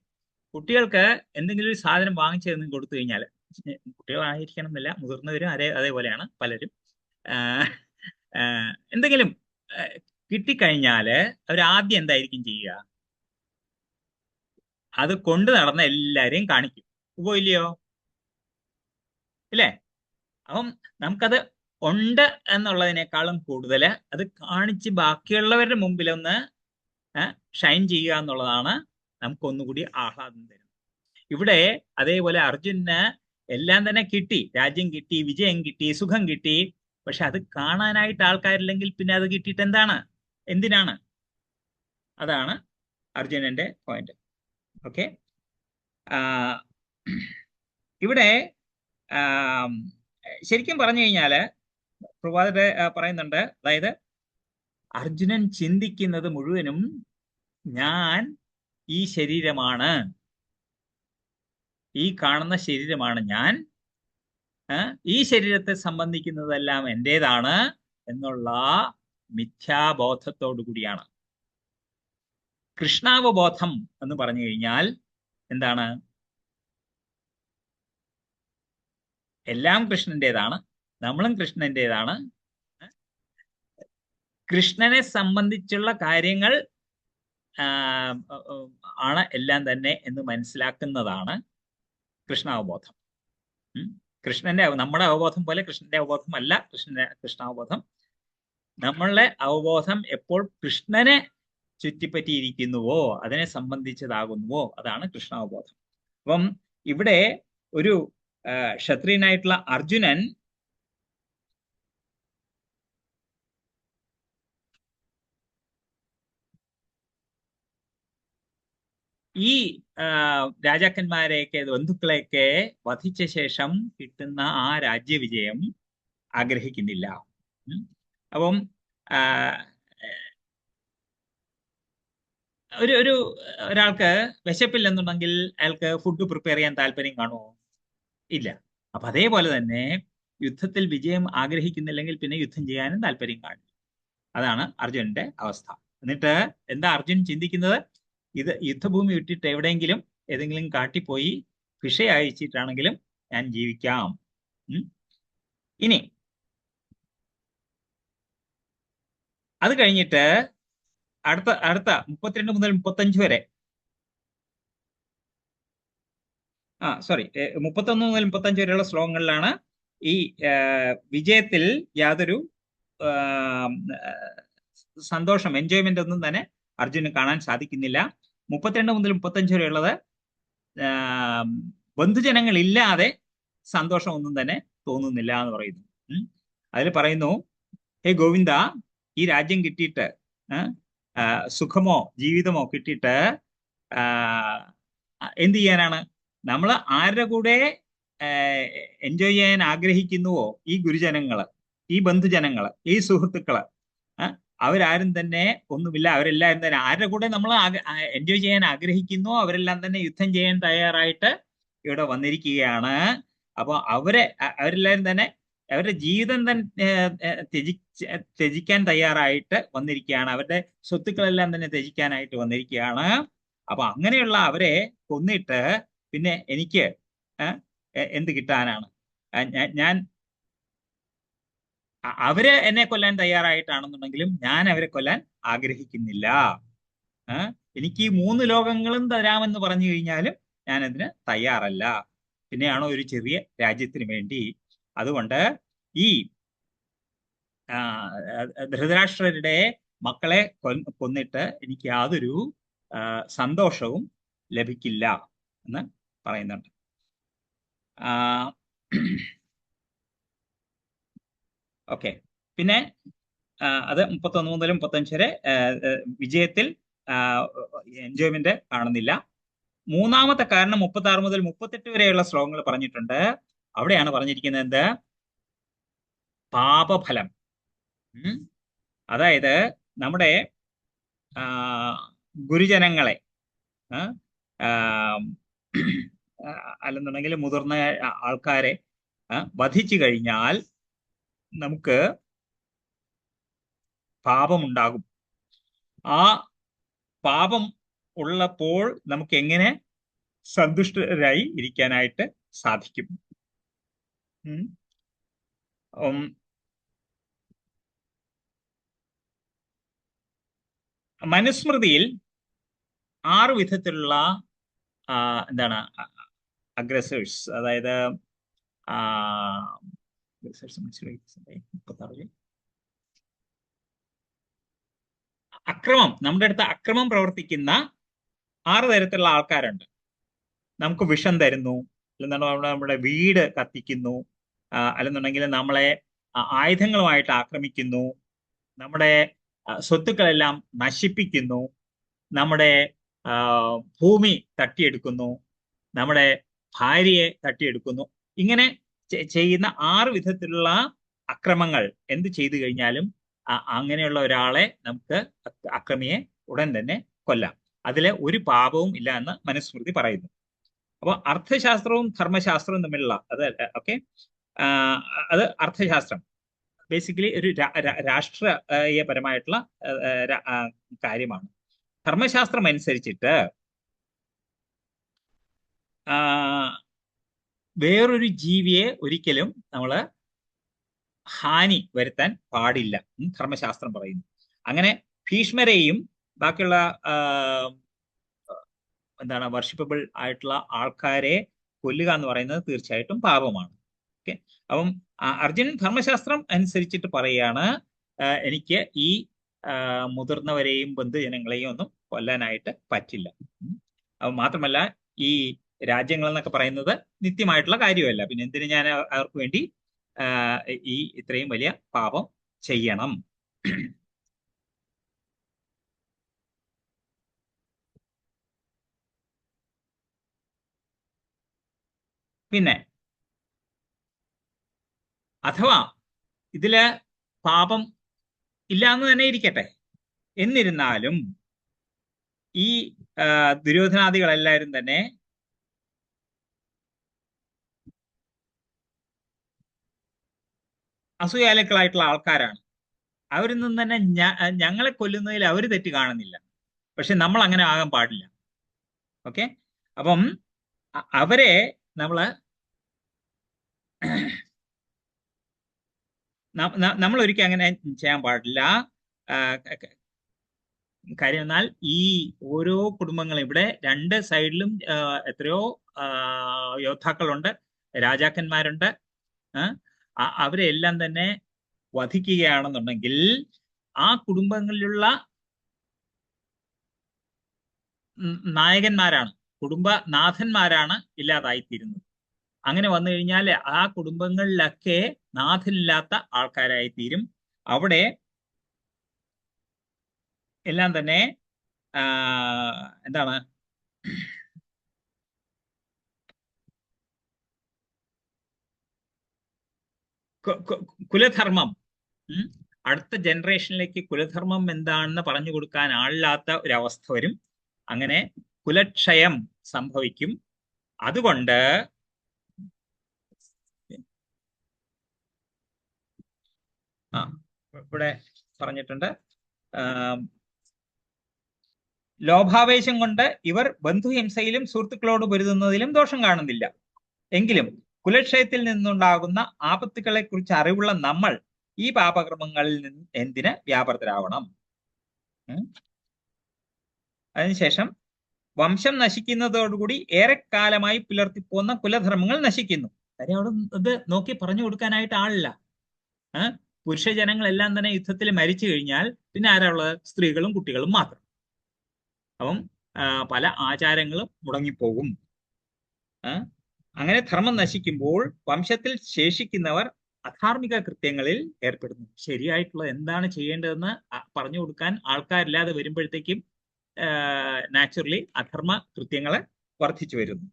കുട്ടികൾക്ക് എന്തെങ്കിലും ഒരു സാധനം വാങ്ങിച്ചു കൊടുത്തു കഴിഞ്ഞാൽ, കുട്ടികളായിരിക്കണം എന്നില്ല, മുതിർന്നവരും അതേപോലെയാണ് പലരും, എന്തെങ്കിലും കിട്ടിക്കഴിഞ്ഞാല് അവർ ആദ്യം എന്തായിരിക്കും ചെയ്യുക? അത് കൊണ്ടു നടന്ന എല്ലാരെയും കാണിക്കും, ഇല്ലയോ? ഇല്ലേ? അപ്പം നമുക്കത് ഉണ്ട് എന്നുള്ളതിനേക്കാളും കൂടുതൽ അത് കാണിച്ച് ബാക്കിയുള്ളവരുടെ മുമ്പിലൊന്ന് ഷൈൻ ചെയ്യുക എന്നുള്ളതാണ് നമുക്കൊന്നുകൂടി ആഹ്ലാദം തരുന്നത്. ഇവിടെ അതേപോലെ അർജുനന് എല്ലാം തന്നെ കിട്ടി, രാജ്യം കിട്ടി, വിജയം കിട്ടി, സുഖം കിട്ടി. പക്ഷെ അത് കാണാനായിട്ട് ആൾക്കാരില്ലെങ്കിൽ പിന്നെ അത് കിട്ടിയിട്ട് എന്തിനാണ്? അതാണ് അർജുനന്റെ പോയിന്റ്. ഓക്കെ, ഇവിടെ ശരിക്കും പറഞ്ഞു കഴിഞ്ഞാല് പ്രഭാതത്തെ പറയുന്നുണ്ട്, അതായത് അർജുനൻ ചിന്തിക്കുന്നത് മുഴുവനും ഞാൻ ഈ ശരീരമാണ്, ഈ കാണുന്ന ശരീരമാണ് ഞാൻ, ഈ ശരീരത്തെ സംബന്ധിക്കുന്നതെല്ലാം എന്റേതാണ് എന്നുള്ള മിഥ്യാബോധത്തോടു കൂടിയാണ്. കൃഷ്ണാവബോധം എന്ന് പറഞ്ഞു കഴിഞ്ഞാൽ എന്താണ്? എല്ലാം കൃഷ്ണന്റേതാണ്, നമ്മളും കൃഷ്ണന്റേതാണ്, കൃഷ്ണനെ സംബന്ധിച്ചുള്ള കാര്യങ്ങൾ ആണ് എല്ലാം തന്നെ എന്ന് മനസ്സിലാക്കുന്നതാണ് കൃഷ്ണാവബോധം. നമ്മുടെ അവബോധം പോലെ കൃഷ്ണന്റെ അവബോധം അല്ല കൃഷ്ണാവബോധം. നമ്മളുടെ അവബോധം എപ്പോൾ കൃഷ്ണനെ ചുറ്റിപ്പറ്റിയിരിക്കുന്നുവോ, അതിനെ സംബന്ധിച്ചതാകുന്നുവോ, അതാണ് കൃഷ്ണാവബോധം. അപ്പം ഇവിടെ ഒരു ക്ഷത്രിയനായിട്ടുള്ള അർജുനൻ ഈ രാജാക്കന്മാരെയൊക്കെ, ബന്ധുക്കളെയൊക്കെ വധിച്ച ശേഷം കിട്ടുന്ന ആ രാജ്യവിജയം ആഗ്രഹിക്കുന്നില്ല. അപ്പം ഒരാൾക്ക് വിശപ്പില്ലെന്നുണ്ടെങ്കിൽ അയാൾക്ക് ഫുഡ് പ്രിപ്പയർ ചെയ്യാൻ താല്പര്യം കാണുമോ? ഇല്ല. അപ്പൊ അതേപോലെ തന്നെ യുദ്ധത്തിൽ വിജയം ആഗ്രഹിക്കുന്നില്ലെങ്കിൽ പിന്നെ യുദ്ധം ചെയ്യാനും താല്പര്യം കാണില്ല. അതാണ് അർജുനന്റെ അവസ്ഥ. എന്നിട്ട് എന്താ അർജുൻ ചിന്തിക്കുന്നത്? ഇത് യുദ്ധഭൂമി വിട്ടിട്ട് എവിടെയെങ്കിലും ഏതെങ്കിലും കാട്ടിപ്പോയി ഭിക്ഷ അയച്ചിട്ടാണെങ്കിലും ഞാൻ ജീവിക്കാം. ഇനി അത് കഴിഞ്ഞിട്ട് അടുത്ത 32 മുതൽ 35 വരെ 31 മുതൽ 35 വരെയുള്ള ശ്ലോകങ്ങളിലാണ് ഈ വിജയത്തിൽ യാതൊരു സന്തോഷം, എൻജോയ്മെന്റ് ഒന്നും തന്നെ അർജുന് കാണാൻ സാധിക്കുന്നില്ല. 32 മുതൽ 35 വരെയുള്ളത് ബന്ധുജനങ്ങൾ ഇല്ലാതെ സന്തോഷം ഒന്നും തന്നെ തോന്നുന്നില്ല എന്ന് പറയുന്നു. അതിൽ പറയുന്നു, ഹേ ഗോവിന്ദ, ഈ രാജ്യം കിട്ടിയിട്ട് സുഖമോ ജീവിതമോ കിട്ടിയിട്ട് എന്ത് ചെയ്യാനാണ്? നമ്മൾ ആരുടെ കൂടെ എൻജോയ് ചെയ്യാൻ ആഗ്രഹിക്കുന്നുവോ, ഈ ഗുരുജനങ്ങള്, ഈ ബന്ധുജനങ്ങള്, ഈ സുഹൃത്തുക്കള്, അവരാരും തന്നെ ഒന്നുമില്ല. അവരെല്ലാവരും തന്നെ ആരുടെ കൂടെ നമ്മൾ എൻജോയ് ചെയ്യാൻ ആഗ്രഹിക്കുന്നു അവരെല്ലാം തന്നെ യുദ്ധം ചെയ്യാൻ തയ്യാറായിട്ട് ഇവിടെ വന്നിരിക്കുകയാണ്. അപ്പോൾ അവരെല്ലാവരും തന്നെ അവരുടെ ജീവിതം തന്നെ ത്യജിക്കാൻ തയ്യാറായിട്ട് വന്നിരിക്കുകയാണ്. അവരുടെ സ്വത്തുക്കളെല്ലാം തന്നെ ത്യജിക്കാനായിട്ട് വന്നിരിക്കുകയാണ്. അപ്പൊ അങ്ങനെയുള്ള അവരെ കൊന്നിട്ട് പിന്നെ എനിക്ക് എന്ത് കിട്ടാനാണ്? ഞാൻ അവര് എന്നെ കൊല്ലാൻ തയ്യാറായിട്ടാണെന്നുണ്ടെങ്കിലും ഞാൻ അവരെ കൊല്ലാൻ ആഗ്രഹിക്കുന്നില്ല. എനിക്ക് ഈ 3 ലോകങ്ങളും തരാമെന്ന് പറഞ്ഞു കഴിഞ്ഞാലും ഞാൻ അതിന് തയ്യാറല്ല. പിന്നെയാണോ ഒരു ചെറിയ രാജ്യത്തിന് വേണ്ടി? അതുകൊണ്ട് ഈ ധൃതരാഷ്ട്രരുടെ മക്കളെ കൊന്നിട്ട് എനിക്ക് യാതൊരു സന്തോഷവും ലഭിക്കില്ല എന്ന് പറയുന്നുണ്ട്. ഓക്കെ, പിന്നെ അത് 31 മുതൽ 35 വരെ വിജയത്തിൽ എൻജോയ്മെന്റ് കാണുന്നില്ല. മൂന്നാമത്തെ കാരണം 36 മുതൽ 38 വരെയുള്ള ശ്ലോകങ്ങൾ പറഞ്ഞിട്ടുണ്ട്. അവിടെയാണ് പറഞ്ഞിരിക്കുന്നത് എന്ത്? പാപഫലം. അതായത് നമ്മുടെ ഗുരുജനങ്ങളെ അല്ലെന്നുണ്ടെങ്കിൽ മുതിർന്ന ആൾക്കാരെ വധിച്ചു കഴിഞ്ഞാൽ നമുക്ക് പാപമുണ്ടാകും. ആ പാപം ഉള്ളപ്പോൾ നമുക്ക് എങ്ങനെ സന്തുഷ്ടരായി ഇരിക്കാനായിട്ട് സാധിക്കും? മനുസ്മൃതിയിൽ 6 വിധത്തിലുള്ള എന്താണ് അഗ്രസേഴ്സ്, അതായത് അക്രമം, നമ്മുടെ അടുത്ത് അക്രമം പ്രവർത്തിക്കുന്ന 6 തരത്തിലുള്ള ആൾക്കാരുണ്ട്. നമുക്ക് വിഷം തരുന്നു, അല്ലെന്നുണ്ടെങ്കിൽ നമ്മുടെ വീട് കത്തിക്കുന്നു, അല്ലെന്നുണ്ടെങ്കിൽ നമ്മളെ ആയുധങ്ങളുമായിട്ട് ആക്രമിക്കുന്നു, നമ്മുടെ സ്വത്തുക്കളെല്ലാം നശിപ്പിക്കുന്നു, നമ്മുടെ ഭൂമി തട്ടിയെടുക്കുന്നു, നമ്മുടെ ഭാര്യയെ തട്ടിയെടുക്കുന്നു. ഇങ്ങനെ ചെയ്യുന്ന 6 വിധത്തിലുള്ള അക്രമങ്ങൾ എന്ത് ചെയ്തു കഴിഞ്ഞാലും അങ്ങനെയുള്ള ഒരാളെ നമുക്ക് അക്രമിയെ ഉടൻ തന്നെ കൊല്ലാം. അതിലെ ഒരു പാപവും ഇല്ല എന്ന് മനുസ്മൃതി പറയുന്നു. അപ്പോൾ അർത്ഥശാസ്ത്രവും ധർമ്മശാസ്ത്രവും തമ്മിലുള്ള അത് അർത്ഥശാസ്ത്രം ബേസിക്കലി ഒരു രാഷ്ട്രീയപരമായിട്ടുള്ള കാര്യമാണ്. ധർമ്മശാസ്ത്രം അനുസരിച്ചിട്ട് വേറൊരു ജീവിയെ ഒരിക്കലും നമ്മൾ ഹാനി വരുത്താൻ പാടില്ല, ധർമ്മശാസ്ത്രം പറയുന്നു. അങ്ങനെ ഭീഷ്മരെയും ബാക്കിയുള്ള വർഷിപ്പബിൾ ആയിട്ടുള്ള ആൾക്കാരെ കൊല്ലുക എന്ന് പറയുന്നത് തീർച്ചയായിട്ടും പാപമാണ്. ഓക്കെ, അപ്പം അർജുനൻ ധർമ്മശാസ്ത്രം അനുസരിച്ചിട്ട് പറയുകയാണ്, എനിക്ക് ഈ മുതിർന്നവരെയും ബന്ധുജനങ്ങളെയും ഒന്നും കൊല്ലാനായിട്ട് പറ്റില്ല. അപ്പം മാത്രമല്ല, ഈ രാജ്യങ്ങൾ എന്നൊക്കെ പറയുന്നത് നിത്യമായിട്ടുള്ള കാര്യമല്ല. പിന്നെ എന്തിനു ഞാൻ അവർക്ക് വേണ്ടി ഈ ഇത്രയും വലിയ പാപം ചെയ്യണം? പിന്നെ അഥവാ ഇതില് പാപം ഇല്ല എന്ന് തന്നെ ഇരിക്കട്ടെ, എന്നിരുന്നാലും ഈ ദുര്യോധനാദികളെല്ലാവരും തന്നെ അസൂയാലുക്കളായിട്ടുള്ള ആൾക്കാരാണ്. അവരിൽ നിന്ന് തന്നെ ഞങ്ങളെ കൊല്ലുന്നതിൽ അവർ തെറ്റ് കാണുന്നില്ല. പക്ഷെ നമ്മൾ അങ്ങനെ ആകാൻ പാടില്ല. ഓക്കെ, അപ്പം അവരെ നമ്മൾ ഒരിക്കലും അങ്ങനെ ചെയ്യാൻ പാടില്ല. കാര്യം എന്നാൽ ഈ ഓരോ കുടുംബങ്ങളും ഇവിടെ 2 സൈഡിലും എത്രയോ യോദ്ധാക്കളുണ്ട്, രാജാക്കന്മാരുണ്ട്. അവരെ എല്ലാം തന്നെ വധിക്കുകയാണെന്നുണ്ടെങ്കിൽ ആ കുടുംബങ്ങളിലുള്ള നായകന്മാരാണ്, കുടുംബനാഥന്മാരാണ് ഇല്ലാതായിത്തീരുന്നത്. അങ്ങനെ വന്നു കഴിഞ്ഞാൽ ആ കുടുംബങ്ങളിലൊക്കെ നാഥനില്ലാത്ത ആൾക്കാരായി തീരും. അവിടെ എല്ലാം തന്നെ എന്താണ് കുലധർമ്മം അടുത്ത ജനറേഷനിലേക്ക് കുലധർമ്മം എന്താണെന്ന് പറഞ്ഞു കൊടുക്കാൻ ആളില്ലാത്ത ഒരവസ്ഥ വരും. അങ്ങനെ കുലക്ഷയം സംഭവിക്കും. അതുകൊണ്ട് ഇവിടെ പറഞ്ഞിട്ടുണ്ട്, ലോഭാവേശം കൊണ്ട് ഇവർ ബന്ധുഹിംസയിലും സുഹൃത്തുക്കളോട് പൊരുതുന്നതിലും ദോഷം കാണുന്നില്ല. എങ്കിലും കുലക്ഷയത്തിൽ നിന്നുണ്ടാകുന്ന ആപത്തുകളെ കുറിച്ച് അറിവുള്ള നമ്മൾ ഈ പാപകർമ്മങ്ങളിൽ നിന്ന് എന്തിന് വ്യാപൃതരാവണം? അതിനുശേഷം വംശം നശിക്കുന്നതോടുകൂടി ഏറെക്കാലമായി പുലർത്തിപ്പോന്ന കുലധർമ്മങ്ങൾ നശിക്കുന്നു. കാര്യം അവിടെ ഇത് നോക്കി പറഞ്ഞു കൊടുക്കാനായിട്ട് ആളില്ല. പുരുഷജനങ്ങളെല്ലാം തന്നെ യുദ്ധത്തിൽ മരിച്ചു കഴിഞ്ഞാൽ പിന്നെ ആരാ ഉള്ളത്? സ്ത്രീകളും കുട്ടികളും മാത്രം. അപ്പം പല ആചാരങ്ങളും മുടങ്ങിപ്പോകും. അങ്ങനെ ധർമ്മം നശിക്കുമ്പോൾ വംശത്തിൽ ശേഷിക്കുന്നവർ അധാർമിക കൃത്യങ്ങളിൽ ഏർപ്പെടുന്നു. ശരിയായിട്ടുള്ള എന്താണ് ചെയ്യേണ്ടതെന്ന് പറഞ്ഞു കൊടുക്കാൻ ആൾക്കാരില്ലാതെ വരുമ്പോഴത്തേക്കും നാച്ചുറലി അധർമ്മ കൃത്യങ്ങളെ വർദ്ധിച്ചു വരുന്നു.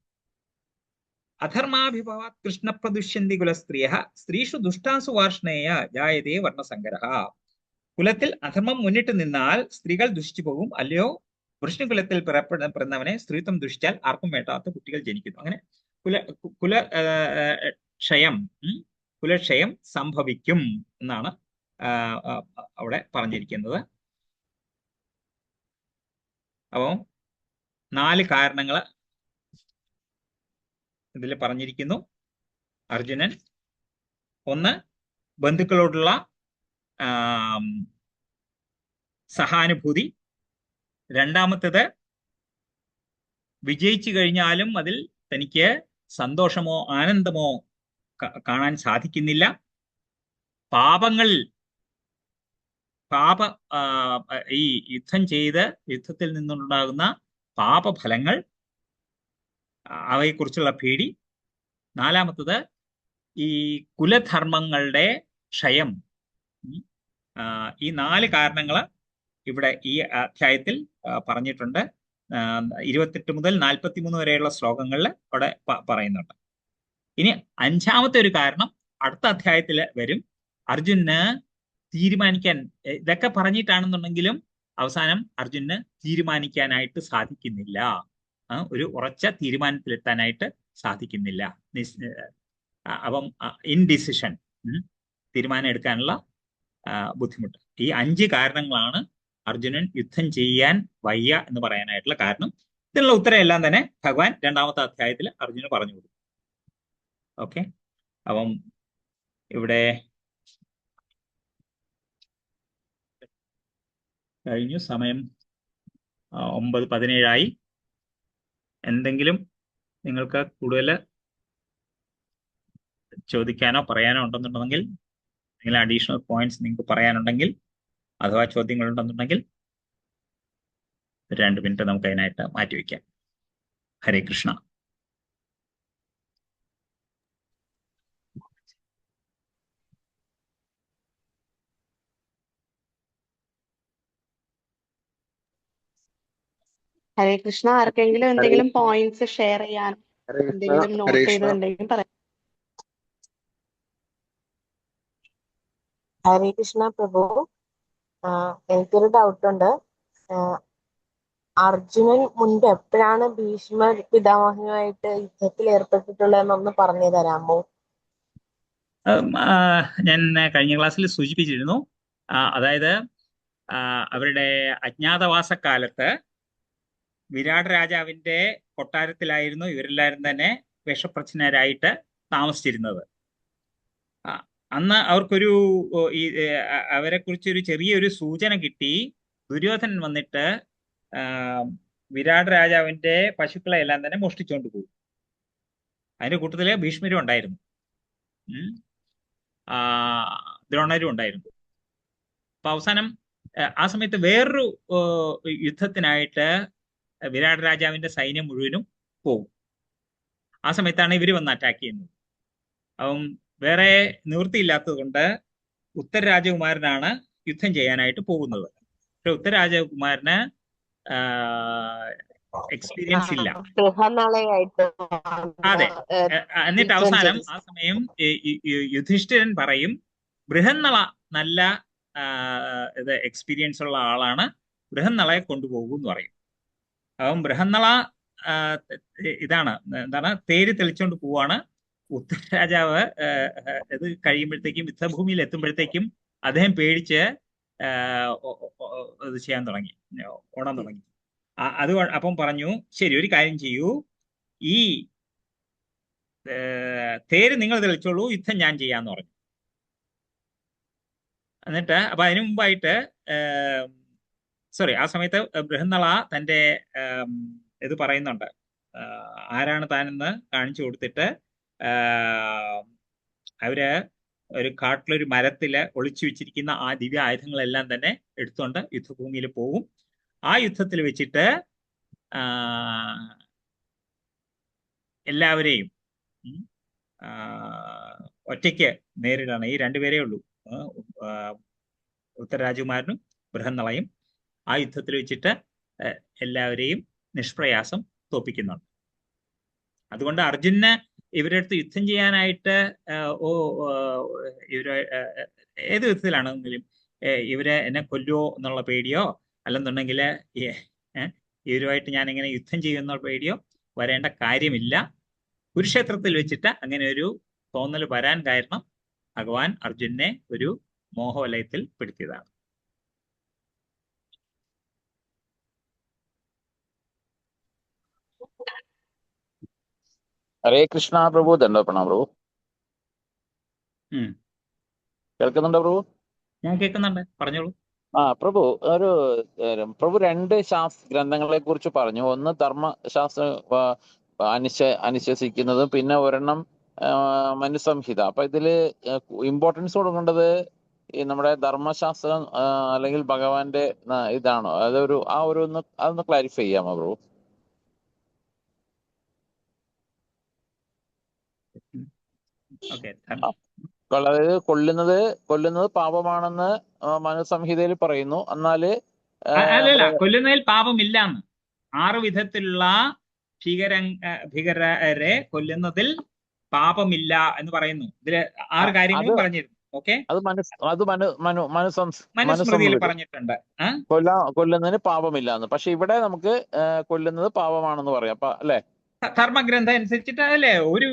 അധർമാഭിഭവ കൃഷ്ണപ്രദുഷ്യന്തി കുലസ്ത്രീയ സ്ത്രീഷു ദുഷ്ടാസു വാർഷ്ണേയ ജായതേ വർണ്ണസങ്കരഃ. കുലത്തിൽ അധർമ്മം മുന്നിട്ട് നിന്നാൽ സ്ത്രീകൾ ദുഷിച്ചു പോകും. അല്ലയോ വൃഷ്ണുകുലത്തിൽ പിറന്നവനെ സ്ത്രീത്വം ദുഷിച്ചാൽ ആർക്കും വേണ്ടാത്ത കുട്ടികൾ ജനിക്കുന്നു. അങ്ങനെ കുലക്ഷയം സംഭവിക്കും എന്നാണ് അവിടെ പറഞ്ഞിരിക്കുന്നത്. അപ്പോൾ 4 കാരണങ്ങൾ ഇതിൽ പറഞ്ഞിരിക്കുന്നു. അർജുനൻ 1 ബന്ധുക്കളോടുള്ള സഹാനുഭൂതി, 2ാമത്തേത് വിജയിച്ചു കഴിഞ്ഞാലും അതിൽ തനിക്ക് സന്തോഷമോ ആനന്ദമോ കാണാൻ സാധിക്കുന്നില്ല. ഈ യുദ്ധത്തിൽ നിന്നുണ്ടാകുന്ന പാപഫലങ്ങൾ, അവയെക്കുറിച്ചുള്ള പേടി. 4ാമത്തത് ഈ കുലധർമ്മങ്ങളുടെ ക്ഷയം. ഈ 4 കാരണങ്ങൾ ഇവിടെ ഈ അധ്യായത്തിൽ പറഞ്ഞിട്ടുണ്ട്. 28 മുതൽ 43 വരെയുള്ള ശ്ലോകങ്ങളിൽ അവിടെ പറയുന്നുണ്ട്. ഇനി 5ാമത്തെ ഒരു കാരണം അടുത്ത അധ്യായത്തിൽ വരും. അർജുനന് തീരുമാനിക്കാൻ, ഇതൊക്കെ പറഞ്ഞിട്ടാണെന്നുണ്ടെങ്കിലും അവസാനം അർജുനന് തീരുമാനിക്കാനായിട്ട് സാധിക്കുന്നില്ല. ഒരു ഉറച്ച തീരുമാനത്തിലെത്താനായിട്ട് സാധിക്കുന്നില്ല. അപ്പം ഇൻഡിസിഷൻ, തീരുമാനം എടുക്കാനുള്ള ബുദ്ധിമുട്ട്. ഈ 5 കാരണങ്ങളാണ് അർജുനൻ യുദ്ധം ചെയ്യാൻ വയ്യ എന്ന് പറയാനായിട്ടുള്ള കാരണം. ഇതിനുള്ള ഉത്തരം എല്ലാം തന്നെ ഭഗവാൻ 2ാമത്തെ അധ്യായത്തിൽ അർജുനന് പറഞ്ഞു കൊടുക്കും. ഓക്കെ, അപ്പം ഇവിടെ കഴിഞ്ഞു. സമയം 9:17 എന്തെങ്കിലും നിങ്ങൾക്ക് കൂടുതൽ ചോദിക്കാനോ പറയാനോ ഉണ്ടെന്നുണ്ടെങ്കിൽ, എന്തെങ്കിലും അഡീഷണൽ പോയിന്റ്സ് നിങ്ങൾക്ക് പറയാനുണ്ടെങ്കിൽ അഥവാ ചോദ്യങ്ങൾ ഉണ്ടെന്നുണ്ടെങ്കിൽ 2 മിനിറ്റ് നമുക്ക് അതിനായിട്ട് മാറ്റിവെക്കാം. ഹരേ കൃഷ്ണ. ഹരേ കൃഷ്ണ. ആർക്കെങ്കിലും എന്തെങ്കിലും പോയിന്റ്സ് ഷെയർ ചെയ്യാൻ, എന്തെങ്കിലും നോട്ട് ചെയ്തിട്ടുണ്ടെങ്കിൽ പറയാം. ഹരേ കൃഷ്ണ പ്രഭു. എനിക്കൊരു ഡൗട്ട് ഉണ്ട്. അർജുനൻ മുൻപ് എപ്പോഴാണ് ഭീഷ്മ പിതാമഹനുമായിട്ട് യുദ്ധത്തിൽ ഏർപ്പെട്ടിട്ടുള്ളതെന്നൊന്ന് പറഞ്ഞു തരാമോ? ഞാൻ കഴിഞ്ഞ ക്ലാസ്സിൽ സൂചിപ്പിച്ചിരുന്നു. അതായത് അവരുടെ അജ്ഞാതവാസക്കാലത്ത് വിരാട് രാജാവിന്റെ കൊട്ടാരത്തിലായിരുന്നു ഇവരെല്ലാവരും തന്നെ വിഷപ്രച്ഛന്നരായിട്ട് താമസിച്ചിരുന്നത്. അന്ന് അവർക്കൊരു അവരെ കുറിച്ചൊരു ചെറിയൊരു സൂചന കിട്ടി. ദുര്യോധനൻ വന്നിട്ട് വിരാട് രാജാവിന്റെ പശുക്കളെ എല്ലാം തന്നെ മോഷ്ടിച്ചുകൊണ്ട് പോയി. അതിന്റെ കൂട്ടത്തില് ഭീഷ്മരും ഉണ്ടായിരുന്നു, ദ്രോണരും ഉണ്ടായിരുന്നു. അപ്പൊ അവസാനം ആ സമയത്ത് വേറൊരു യുദ്ധത്തിനായിട്ട് വിരാട് രാജാവിന്റെ സൈന്യം മുഴുവനും പോകും. ആ സമയത്താണ് ഇവര് വന്ന് അറ്റാക്ക് ചെയ്യുന്നത്. അപ്പം വേറെ നിവൃത്തിയില്ലാത്തത് കൊണ്ട് ഉത്തര രാജകുമാരനാണ് യുദ്ധം ചെയ്യാനായിട്ട് പോകുന്നത്. പക്ഷെ ഉത്തരരാജകുമാരന് എക്സ്പീരിയൻസ് ഇല്ല. ഗൃഹനാളയായിട്ട് അതെ. എന്നിട്ട് അവസാനം ആ സമയം യുധിഷ്ഠിരൻ പറയും ബൃഹന്നള നല്ല ഇത് എക്സ്പീരിയൻസ് ഉള്ള ആളാണ്, ബൃഹന്നളയെ കൊണ്ടുപോകൂ എന്ന് പറയും. അപ്പം ബൃഹന്നള ഇതാണ് എന്താണ് തേര് തെളിച്ചോണ്ട് പോവാണ്. ഉത്തരരാജാവ് ഇത് കഴിയുമ്പോഴത്തേക്കും യുദ്ധഭൂമിയിൽ എത്തുമ്പോഴത്തേക്കും അദ്ദേഹം പേടിച്ച് ഇത് ചെയ്യാൻ തുടങ്ങി, ഓടാൻ തുടങ്ങി. അത് അപ്പം പറഞ്ഞു ശരി ഒരു കാര്യം ചെയ്യൂ, ഈ തേര് നിങ്ങൾ തെളിച്ചോളൂ, യുദ്ധം ഞാൻ ചെയ്യാന്ന് പറഞ്ഞു. എന്നിട്ട് അപ്പൊ അതിനു മുമ്പായിട്ട് ആ സമയത്ത് ബൃഹന്നള തന്റെ ഇത് പറയുന്നുണ്ട്, ആരാണ് താനെന്ന് കാണിച്ചു കൊടുത്തിട്ട് അവര് ഒരു കാട്ടിലൊരു മരത്തില് ഒളിച്ചു വെച്ചിരിക്കുന്ന ആ ദിവ്യ ആയുധങ്ങളെല്ലാം തന്നെ എടുത്തുകൊണ്ട് യുദ്ധഭൂമിയിൽ പോകും. ആ യുദ്ധത്തിൽ വെച്ചിട്ട് എല്ലാവരെയും ഒറ്റയ്ക്ക് നേരിടാണ്. ഈ രണ്ടുപേരേ ഉള്ളൂ, ഉത്തരരാജകുമാരനും ബൃഹന്നളയും. ആ യുദ്ധത്തിൽ വെച്ചിട്ട് എല്ലാവരെയും നിഷ്പ്രയാസം തോപ്പിക്കുന്നുണ്ട്. അതുകൊണ്ട് അർജുനന് ഇവരുടെ അടുത്ത് യുദ്ധം ചെയ്യാനായിട്ട് ഇവര് ഏത് വിധത്തിലാണെങ്കിലും ഇവരെ എന്നെ കൊല്ലുവോ എന്നുള്ള പേടിയോ അല്ലെന്നുണ്ടെങ്കിൽ ഇവരുമായിട്ട് ഞാൻ എങ്ങനെ യുദ്ധം ചെയ്യുമെന്നുള്ള പേടിയോ വരേണ്ട കാര്യമില്ല. കുരുക്ഷേത്രത്തിൽ വെച്ചിട്ട് അങ്ങനെ ഒരു തോന്നൽ വരാൻ കാരണം ഭഗവാൻ അർജുനനെ ഒരു മോഹവലയത്തിൽ പെടുത്തിയതാണ്. ഹരേ കൃഷ്ണ പ്രഭു. ദണ്ഡോപണ പ്രഭു. കേൾക്കുന്നുണ്ടോ പ്രഭു? ഞാൻ കേൾക്കുന്നുണ്ട്, പറഞ്ഞോളൂ. പ്രഭു പ്രഭു 2 ഗ്രന്ഥങ്ങളെ കുറിച്ച് പറഞ്ഞു. ഒന്ന് ധർമ്മശാസ്ത്ര അനുശാസിക്കുന്നതും പിന്നെ ഒരെണ്ണം മനുസംഹിത. അപ്പൊ ഇതില് ഇമ്പോർട്ടൻസ് കൊടുക്കേണ്ടത് ഈ നമ്മുടെ ധർമ്മശാസ്ത്രം അല്ലെങ്കിൽ ഭഗവാന്റെ ഇതാണോ? അതൊന്ന് ക്ലാരിഫൈ ചെയ്യാമോ പ്രഭു? അതായത് കൊല്ലുന്നത് പാപമാണെന്ന് മനുസംഹിതയിൽ പറയുന്നു. എന്നാല് അല്ലല്ല, കൊല്ലുന്നതിൽ പാപമില്ലാന്ന്. 6 വിധത്തിലുള്ള ഭീകരരെ കൊല്ലുന്നതിൽ പാപമില്ല എന്ന് പറയുന്നു. ഇതില് 6 കാര്യങ്ങളും പറഞ്ഞിരുന്നു. ഓക്കെ, അത് മനുസ്മൃതിയിൽ പറഞ്ഞിട്ടുണ്ട് കൊല്ലുന്നതിന് പാപമില്ലാന്ന്. പക്ഷെ ഇവിടെ നമുക്ക് കൊല്ലുന്നത് പാപമാണെന്ന് പറയാം, അല്ലേ? ധർമ്മഗ്രന്ഥം അനുസരിച്ചിട്ട് അല്ലേ, ഒരു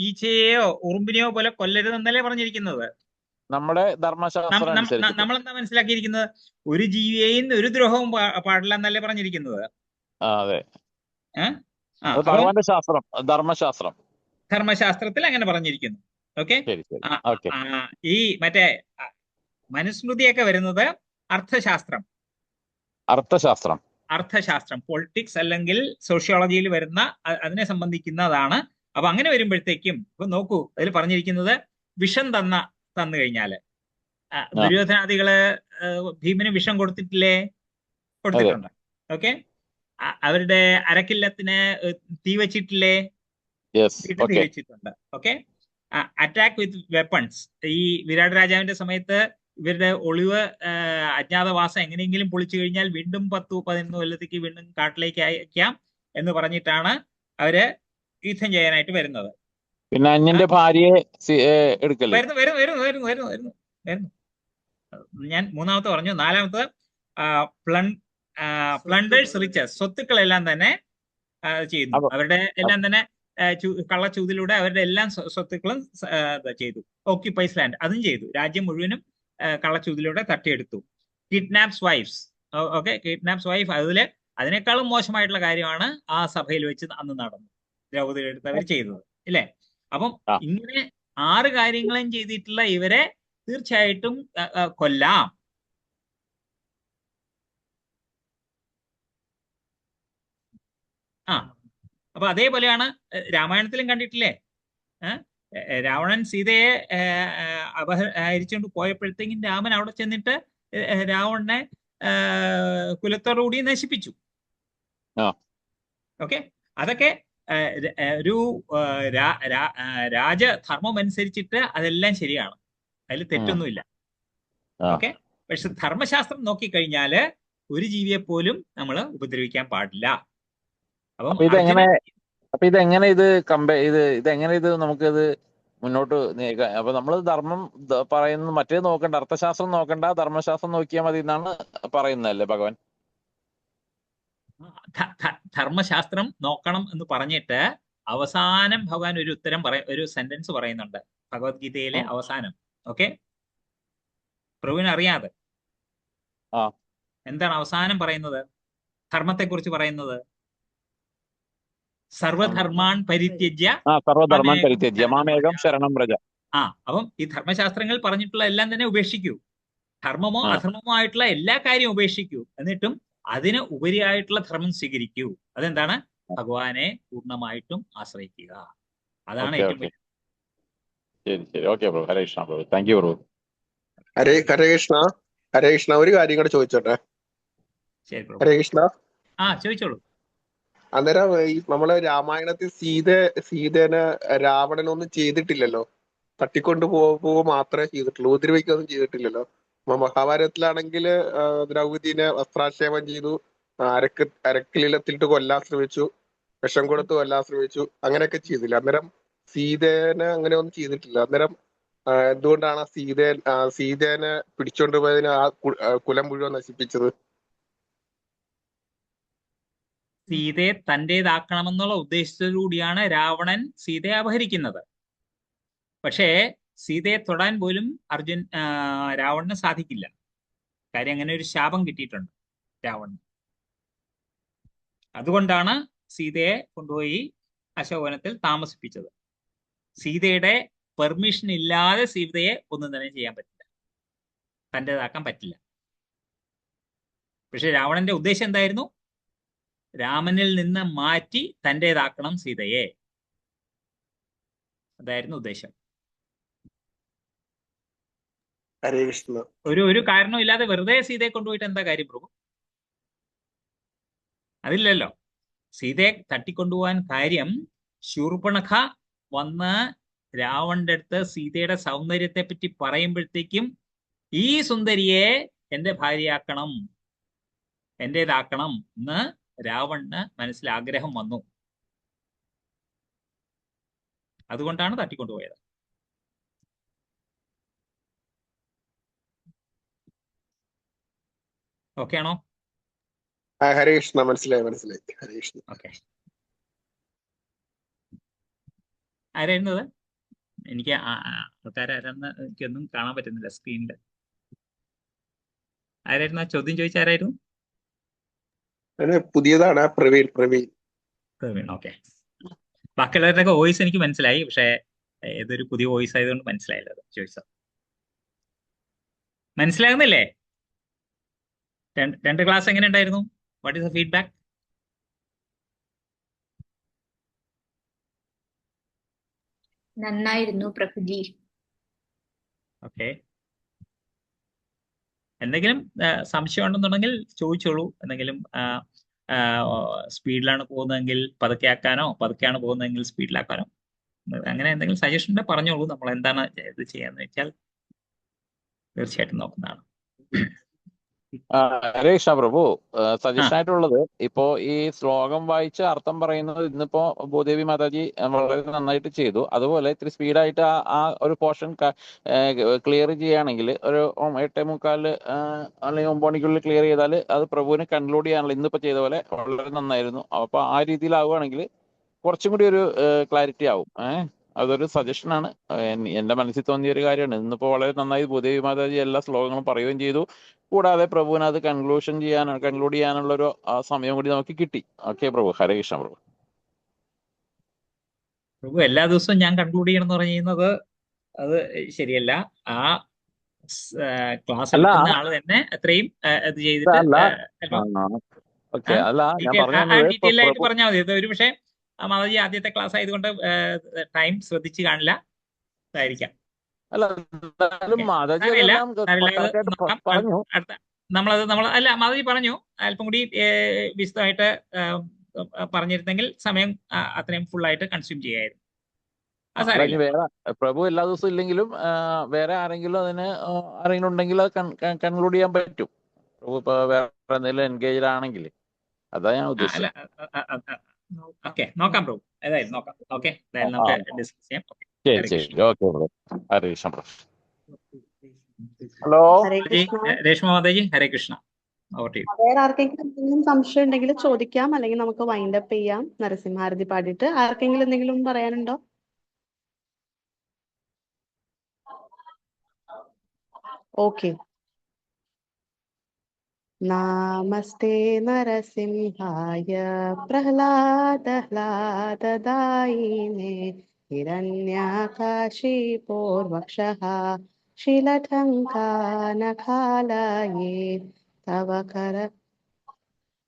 ഈച്ചയെയോ ഉറുമ്പിനെയോ പോലെ കൊല്ലരുതെന്നല്ലേ പറഞ്ഞിരിക്കുന്നത്. നമ്മുടെ ധർമ്മശാസ്ത്രം നമ്മളെന്താ മനസ്സിലാക്കിയിരിക്കുന്നത്? ഒരു ജീവിയെയും ഒരു ദ്രോഹവും പാടില്ല എന്നല്ലേ പറഞ്ഞിരിക്കുന്നത്. അതെ, ധർമ്മശാസ്ത്രത്തിൽ അങ്ങനെ പറഞ്ഞിരിക്കുന്നു. ഓക്കെ, ഈ മറ്റേ മനുസ്മൃതിയൊക്കെ വരുന്നത് അർത്ഥശാസ്ത്രം പൊളിറ്റിക്സ് അല്ലെങ്കിൽ സോഷ്യോളജിയിൽ വരുന്ന അതിനെ സംബന്ധിക്കുന്നതാണ്. അപ്പൊ അങ്ങനെ വരുമ്പോഴത്തേക്കും ഇപ്പൊ നോക്കൂ, അതിൽ പറഞ്ഞിരിക്കുന്നത് വിഷം തന്നു കഴിഞ്ഞാല് ദുര്യോധനാദികള് ഭീമന് വിഷം കൊടുത്തിട്ടുണ്ട്. ഓക്കെ, അവരുടെ അരക്കില്ലത്തിന് തീ വെച്ചിട്ടില്ലേ? തീ വെച്ചിട്ടുണ്ട്. ഓക്കെ, അറ്റാക്ക് വിത്ത് വെപ്പൺസ്. ഈ വിരാട് രാജാവിന്റെ സമയത്ത് ഇവരുടെ ഒളിവ് അജ്ഞാതവാസം എങ്ങനെയെങ്കിലും പൊളിച്ചു കഴിഞ്ഞാൽ വീണ്ടും 10-11 കൊല്ലത്തേക്ക് വീണ്ടും കാട്ടിലേക്ക് അയക്കാം എന്ന് പറഞ്ഞിട്ടാണ് അവര് യുദ്ധം ചെയ്യാനായിട്ട് വരുന്നത്. പിന്നെ അന്യന്റെ ഭാര്യയെ വരുന്നു. ഞാൻ 3ാമത്തെ പറഞ്ഞു. 4ാമത്തെ പ്ലണ്ടേഴ്സ് റിച്ചസ്, സ്വത്തുക്കളെല്ലാം തന്നെ ചെയ്യുന്നു. അവരുടെ എല്ലാം തന്നെ കള്ളച്ചൂതിലൂടെ അവരുടെ എല്ലാം സ്വത്തുക്കളും ചെയ്തു. ഓക്യുപ്പൈസ് ലാൻഡ്, അതും ചെയ്തു. രാജ്യം മുഴുവനും കള്ളച്ചൂതിലൂടെ തട്ടിയെടുത്തു. കിഡ്നാപ്സ് വൈഫ്സ്. ഓക്കെ, കിഡ്നാപ്സ് വൈഫ് അതിനേക്കാളും മോശമായിട്ടുള്ള കാര്യമാണ് ആ സഭയിൽ വെച്ച് അന്ന് നടന്നു, ദ്രൗപദിയുടെ അടുത്ത് അവർ ചെയ്തത്, ഇല്ലേ? അപ്പം ഇങ്ങനെ 6 കാര്യങ്ങളും ചെയ്തിട്ടുള്ള ഇവരെ തീർച്ചയായിട്ടും കൊല്ലാം. അപ്പൊ അതേപോലെയാണ് രാമായണത്തിലും കണ്ടിട്ടില്ലേ? രാവണൻ സീതയെ അപഹരിച്ചുകൊണ്ട് പോയപ്പോഴത്തേക്കും രാമൻ അവിടെ ചെന്നിട്ട് രാവണനെ കുലത്തോടുകൂടി നശിപ്പിച്ചു. ഓക്കെ, അതൊക്കെ ഒരു രാജധർമ്മം അനുസരിച്ചിട്ട് അതെല്ലാം ശരിയാണ്, അതിൽ തെറ്റൊന്നുമില്ല. ഓക്കെ, പക്ഷെ ധർമ്മശാസ്ത്രം നോക്കിക്കഴിഞ്ഞാല് ഒരു ജീവിയെ പോലും നമ്മൾ ഉപദ്രവിക്കാൻ പാടില്ല. അപ്പം അപ്പൊ ഇതെങ്ങനെ ഇതെങ്ങനെ ഇത് നമുക്കിത് മുന്നോട്ട് നീക്കാം? അപ്പൊ നമ്മൾ ധർമ്മം പറയുന്നത് മറ്റേ നോക്കണ്ട, അർത്ഥശാസ്ത്രം നോക്കണ്ട, ധർമ്മശാസ്ത്രം നോക്കിയാൽ മതി എന്നാണ് പറയുന്നതല്ലേ ഭഗവാൻ? ധർമ്മശാസ്ത്രം നോക്കണം എന്ന് പറഞ്ഞിട്ട് അവസാനം ഭഗവാൻ ഒരു ഒരു സെന്റൻസ് പറയുന്നുണ്ട് ഭഗവത്ഗീതയിലെ അവസാനം. ഓക്കെ, പ്രഭുവിന് അറിയാതെ എന്താണ് അവസാനം പറയുന്നത്? ധർമ്മത്തെ കുറിച്ച് പറയുന്നത് സർവധർമാൻ പരിത്യജ്യ സർവധർമാൻ പരിത്യജ്യ മാമേകം ശരണം വ്രജ. അപ്പം ഈ ധർമ്മശാസ്ത്രങ്ങൾ പറഞ്ഞിട്ടുള്ള എല്ലാം തന്നെ ഉപേക്ഷിക്കൂ. ധർമ്മമോ അധർമ്മമോ ആയിട്ടുള്ള എല്ലാ കാര്യവും ഉപേക്ഷിക്കൂ. എന്നിട്ടും അതിന് ഉപരിയായിട്ടുള്ള ധർമ്മം സ്വീകരിക്കൂ. അതെന്താണ്? ഭഗവാനെ പൂർണ്ണമായിട്ടും ആശ്രയിക്കുക. അതാണ് ഏറ്റവും വലിയ. ശരി, okay Prabhu. Hare Krishna Prabhu. Thank you Prabhu. Hare Krishna. ഒരു കാര്യം കൂടെ ചോദിച്ചോട്ടെ? ശരി പ്രഭു. ഹരേ കൃഷ്ണ. ചോദിച്ചോളൂ. അന്നേരം നമ്മള് രാമായണത്തിൽ സീതേനെ രാവണനൊന്നും ചെയ്തിട്ടില്ലല്ലോ, തട്ടിക്കൊണ്ടു പോവുക മാത്രമേ ചെയ്തിട്ടുള്ളൂ, ഉപദ്രവിക്കുകയൊന്നും ചെയ്തിട്ടില്ലല്ലോ. മഹാഭാരതത്തിലാണെങ്കിൽ ദ്രൗപദീനെ വസ്ത്രാക്ഷേപം ചെയ്തു, അരക്കിലിട്ടിട്ട് കൊല്ലാൻ ശ്രമിച്ചു, വിഷം കൊടുത്ത് കൊല്ലാൻ ശ്രമിച്ചു, അങ്ങനെയൊക്കെ ചെയ്തില്ല. അന്നേരം സീതേനെ അങ്ങനെ ഒന്നും ചെയ്തിട്ടില്ല. അന്നേരം എന്തുകൊണ്ടാണ് സീതേനെ പിടിച്ചോണ്ട് പോയതിന് ആ കുലം മുഴുവൻ നശിപ്പിച്ചത്? സീതയെ തന്റേതാക്കണമെന്നുള്ള ഉദ്ദേശത്തോടുകൂടിയാണ് രാവണൻ സീതയെ അപഹരിക്കുന്നത്. പക്ഷേ സീതയെ തൊടാൻ പോലും രാവണന് സാധിക്കില്ല. കാര്യം അങ്ങനെ ഒരു ശാപം കിട്ടിയിട്ടുണ്ട് രാവണന്. അതുകൊണ്ടാണ് സീതയെ കൊണ്ടുപോയി അശോകവനത്തിൽ താമസിപ്പിച്ചത്. സീതയുടെ പെർമിഷൻ ഇല്ലാതെ സീതയെ ഒന്നും തന്നെ ചെയ്യാൻ പറ്റില്ല, തന്റേതാക്കാൻ പറ്റില്ല. പക്ഷെ രാവണന്റെ ഉദ്ദേശം എന്തായിരുന്നു? രാമനിൽ നിന്ന് മാറ്റി തന്റേതാക്കണം സീതയെ. അതായിരുന്നു ഉദ്ദേശം. ഒരു കാരണവും ഇല്ലാതെ വെറുതെ സീതയെ കൊണ്ടുപോയിട്ട് എന്താ കാര്യം പ്രഭു? അതില്ലല്ലോ. സീതയെ തട്ടിക്കൊണ്ടുപോകാൻ കാര്യം ശൂർപ്പണഖ വന്ന് രാവണന്റെ അടുത്ത് സീതയുടെ സൗന്ദര്യത്തെ പറ്റി പറയുമ്പോഴത്തേക്കും ഈ സുന്ദരിയെ എന്റെ ഭാര്യയാക്കണം, എന്റേതാക്കണം എന്ന് രാവണന് മനസ്സിൽ ആഗ്രഹം വന്നു. അതുകൊണ്ടാണ് തട്ടിക്കൊണ്ടുപോയത്. ഓക്കെ ആണോ? ഹരേ കൃഷ്ണ. മനസ്സിലായി. ഹരേ കൃഷ്ണ. ഓക്കെ. ആരായിരുന്നത്? എനിക്ക് ആൾക്കാരാരെന്ന് എനിക്കൊന്നും കാണാൻ പറ്റുന്നില്ല സ്ക്രീനിൽ. ആരായിരുന്നു ആ ചോദ്യം ചോദിച്ച? ആരായിരുന്നു? പുതിയതാണ്. പ്രവീൺ. ഓക്കെ. ബാക്കിയുള്ളവരുടെയൊക്കെ വോയിസ് എനിക്ക് മനസ്സിലായി, പക്ഷെ ഏതൊരു പുതിയ വോയിസ് ആയതുകൊണ്ട് മനസ്സിലായില്ല അത് ചോദിച്ചത്. മനസ്സിലാകുന്നില്ലേ? രണ്ട് ക്ലാസ് എങ്ങനെ ഉണ്ടായിരുന്നു? What is the feedback? നന്നായിരുന്നു പ്രഭുജി. ഓക്കെ. എന്തെങ്കിലും സംശയം ഉണ്ടെന്നുണ്ടെങ്കിൽ ചോദിച്ചോളൂ. എന്തെങ്കിലും സ്പീഡിലാണ് പോകുന്നതെങ്കിൽ പതുക്കെ ആക്കാനോ, പതുക്കെയാണ് പോകുന്നതെങ്കിൽ സ്പീഡിലാക്കാനോ, അങ്ങനെ എന്തെങ്കിലും സജഷൻ ഉണ്ടെങ്കിൽ പറഞ്ഞോളൂ. നമ്മൾ എന്താണ് ഇത് ചെയ്യാന്ന് വെച്ചാൽ തീർച്ചയായിട്ടും നോക്കുന്നതാണ്. ഹരേ കൃഷ്ണ പ്രഭു. സജഷൻ ആയിട്ടുള്ളത്, ഇപ്പോ ഈ ശ്ലോകം വായിച്ച് അർത്ഥം പറയുന്നത് ഇന്നിപ്പോ ഭൂദേവി മാതാജി വളരെ നന്നായിട്ട് ചെയ്തു. അതുപോലെ ഇത്തിരി സ്പീഡായിട്ട് ആ ഒരു പോർഷൻ ക്ലിയർ ചെയ്യുകയാണെങ്കിൽ ഒരു 8:45 അല്ലെങ്കിൽ 9 മണിക്കുള്ളിൽ ക്ലിയർ ചെയ്താൽ അത് പ്രഭുവിന് കൺക്ലൂഡ് ചെയ്യാനുള്ള ഇന്നിപ്പോ ചെയ്ത പോലെ വളരെ നന്നായിരുന്നു. അപ്പൊ ആ രീതിയിലാവുകയാണെങ്കിൽ കുറച്ചും കൂടി ഒരു ക്ലാരിറ്റി ആവും. അതൊരു സജഷനാണ്. എന്റെ മനസ്സിൽ തോന്നിയ ഒരു കാര്യമാണ്. ഇന്നിപ്പോ വളരെ നന്നായി ഭൂദേവി മാതാജി എല്ലാ ശ്ലോകങ്ങളും പറയുകയും ചെയ്തു. കൂടാതെ പ്രഭുവിന് അത് കൺക്ലൂഡ് ചെയ്യാനുള്ള ഒരു സമയം കൂടി നമുക്ക് കിട്ടി. ഓക്കെ പ്രഭു. ഹരേ കൃഷ്ണ പ്രഭു. പ്രഭു എല്ലാ ദിവസവും ഞാൻ കൺക്ലൂഡ് ചെയ്യണം എന്ന് പറയുന്നത് അത് ശരിയല്ല. ആ ക്ലാസ് എടുക്കുന്ന ആള് തന്നെ അത്രയും ഇത് ചെയ്തിട്ട് ഡീറ്റെയിൽ ആയിട്ട് പറഞ്ഞാൽ മതി. ഒരു പക്ഷേ മാതാജി ആദ്യത്തെ ക്ലാസ് ആയതുകൊണ്ട് ടൈം ശ്രദ്ധിച്ചു കാണില്ല, ഇതായിരിക്കാം. അല്ല മാതാജി പറഞ്ഞു, അല്പം കൂടി വിശദമായിട്ട് പറഞ്ഞിരുന്നെങ്കിൽ സമയം അത്രയും ഫുള്ളായിട്ട് കൺസ്യൂം ചെയ്യായിരുന്നു. അത് സാരമില്ല. വേറെ പ്രഭു എല്ലാ ദിവസവും ഇല്ലെങ്കിലും വേറെ ആരെങ്കിലും അതിന് ആരെങ്കിലും ഉണ്ടെങ്കിൽ അത് കൺക്ലൂഡ് ചെയ്യാൻ പറ്റും. പ്രഭു ഇപ്പൊ വേറെ എന്തെങ്കിലും എൻഗേജ് ആണെങ്കിൽ, അതാ ഞാൻ അല്ല ഉദ്ദേശിച്ചത്. ഓക്കെ, നോക്കാം പ്രഭു, ഏതായാലും നോക്കാം. ഓക്കെ, ഏതായാലും നമുക്ക് ഡിസ്കസ് ചെയ്യാം. ഓക്കെ, ശരി ഹരേ ശരി Krishna. Okay bro. Hare Krishna bro. Hello Hare Krishna. Reshma Mataji, Hare Krishna. Over to you. വേറെ ആർക്കെങ്കിലും എന്തെങ്കിലും സംശയം ഉണ്ടെങ്കിൽ ചോദിക്കാം, അല്ലെങ്കിൽ നമുക്ക് വൈൻഡ് അപ്പ് ചെയ്യാം നരസിംഹാരതി പാടിയിട്ട്. ആർക്കെങ്കിലും എന്തെങ്കിലും പറയാനുണ്ടോ? ഓക്കെ. നമസ്തേ നരസിംഹായ പ്രഹ്ലാദായിനേ ഹിരണ്യകാശിപൂർവക്ഷഃ ശിലഠങ്കാനഖാലയേ തവ കര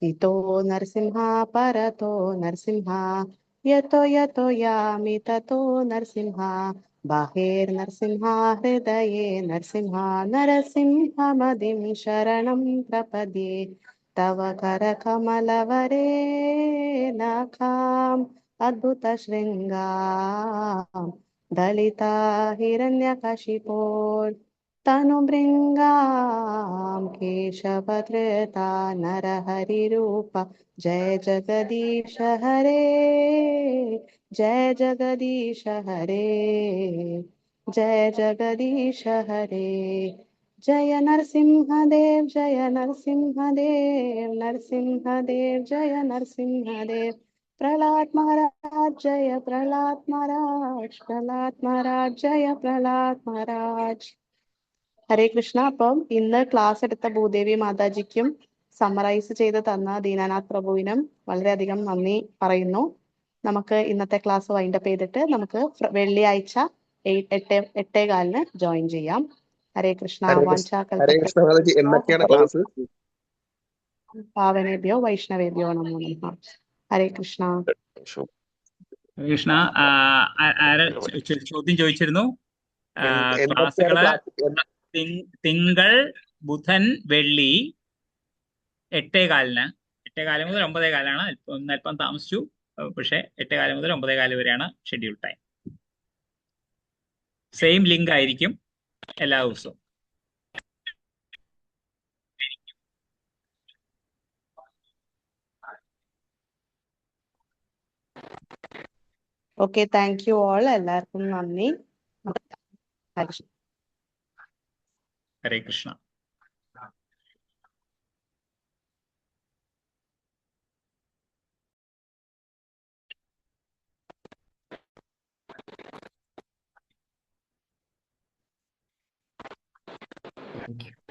ഇതോ നരസിംഹ പരതോ നരസിംഹ യതോ യതോ യാമി തതോ നരസിംഹ ബാഹേർനരസിംഹ ഹൃദയേ നരസിംഹ നരസിംഹമതിം ശരണം പ്രപദ്യേ തവ കരകമലവരേ നഖാം അദ്ഭുത ശൃംഗാം ദളിതാ ഹിരണ്യകശിപോർ तनुभृङ्गां केशवधृता नरहरिरूप जय जगदीश हरे जय जगदीश हरे जय जगदीश हरे जय नरसिंहदेव जय नरसिंहदेव नरसिंहदेव जय नरसिंहदेव प्रहलाद महाराज जय प्रहलाद महाराज प्रहलाद महाराज जय प्रहलाद महाराज. ഹരേ കൃഷ്ണ. അപ്പം ഇന്ന് ക്ലാസ് എടുത്ത ഭൂദേവി മാതാജിക്കും സമ്മറൈസ് ചെയ്ത് തന്ന ദീനാനാഥ് പ്രഭുവിനും വളരെയധികം നന്ദി പറയുന്നു. നമുക്ക് ഇന്നത്തെ ക്ലാസ് വൈൻഡപ്പ് ചെയ്തിട്ട് നമുക്ക് വെള്ളിയാഴ്ച 8:15 ജോയിൻ ചെയ്യാം. ഹരേ കൃഷ്ണ. ഹരേ കൃഷ്ണ മാതാജി, എന്നൊക്കെയാണ് ക്ലാസ്? പാവനേഭ്യോ വൈഷ്ണവേഭ്യോ നമോ നമഃ. ഹരേ കൃഷ്ണ. ഹരേ കൃഷ്ണ. ചോദ്യം ചോദിച്ചിരുന്നു. എന്നൊക്കെയാണ് ക്ലാസ്സുകള് ക്ലാസ്? തിങ്കൾ, ബുധൻ, വെള്ളി 8:15. 8:15 മുതൽ 9:15 അല്പം താമസിച്ചു, പക്ഷെ 8:15 മുതൽ 9:15 വരെയാണ് ഷെഡ്യൂൾ ടൈം. സെയിം ലിങ്ക് ആയിരിക്കും എല്ലാ ദിവസവും. Okay, thank you all. എല്ലാവർക്കും നന്ദി. ഹരേ കൃഷ്ണ. Thank you.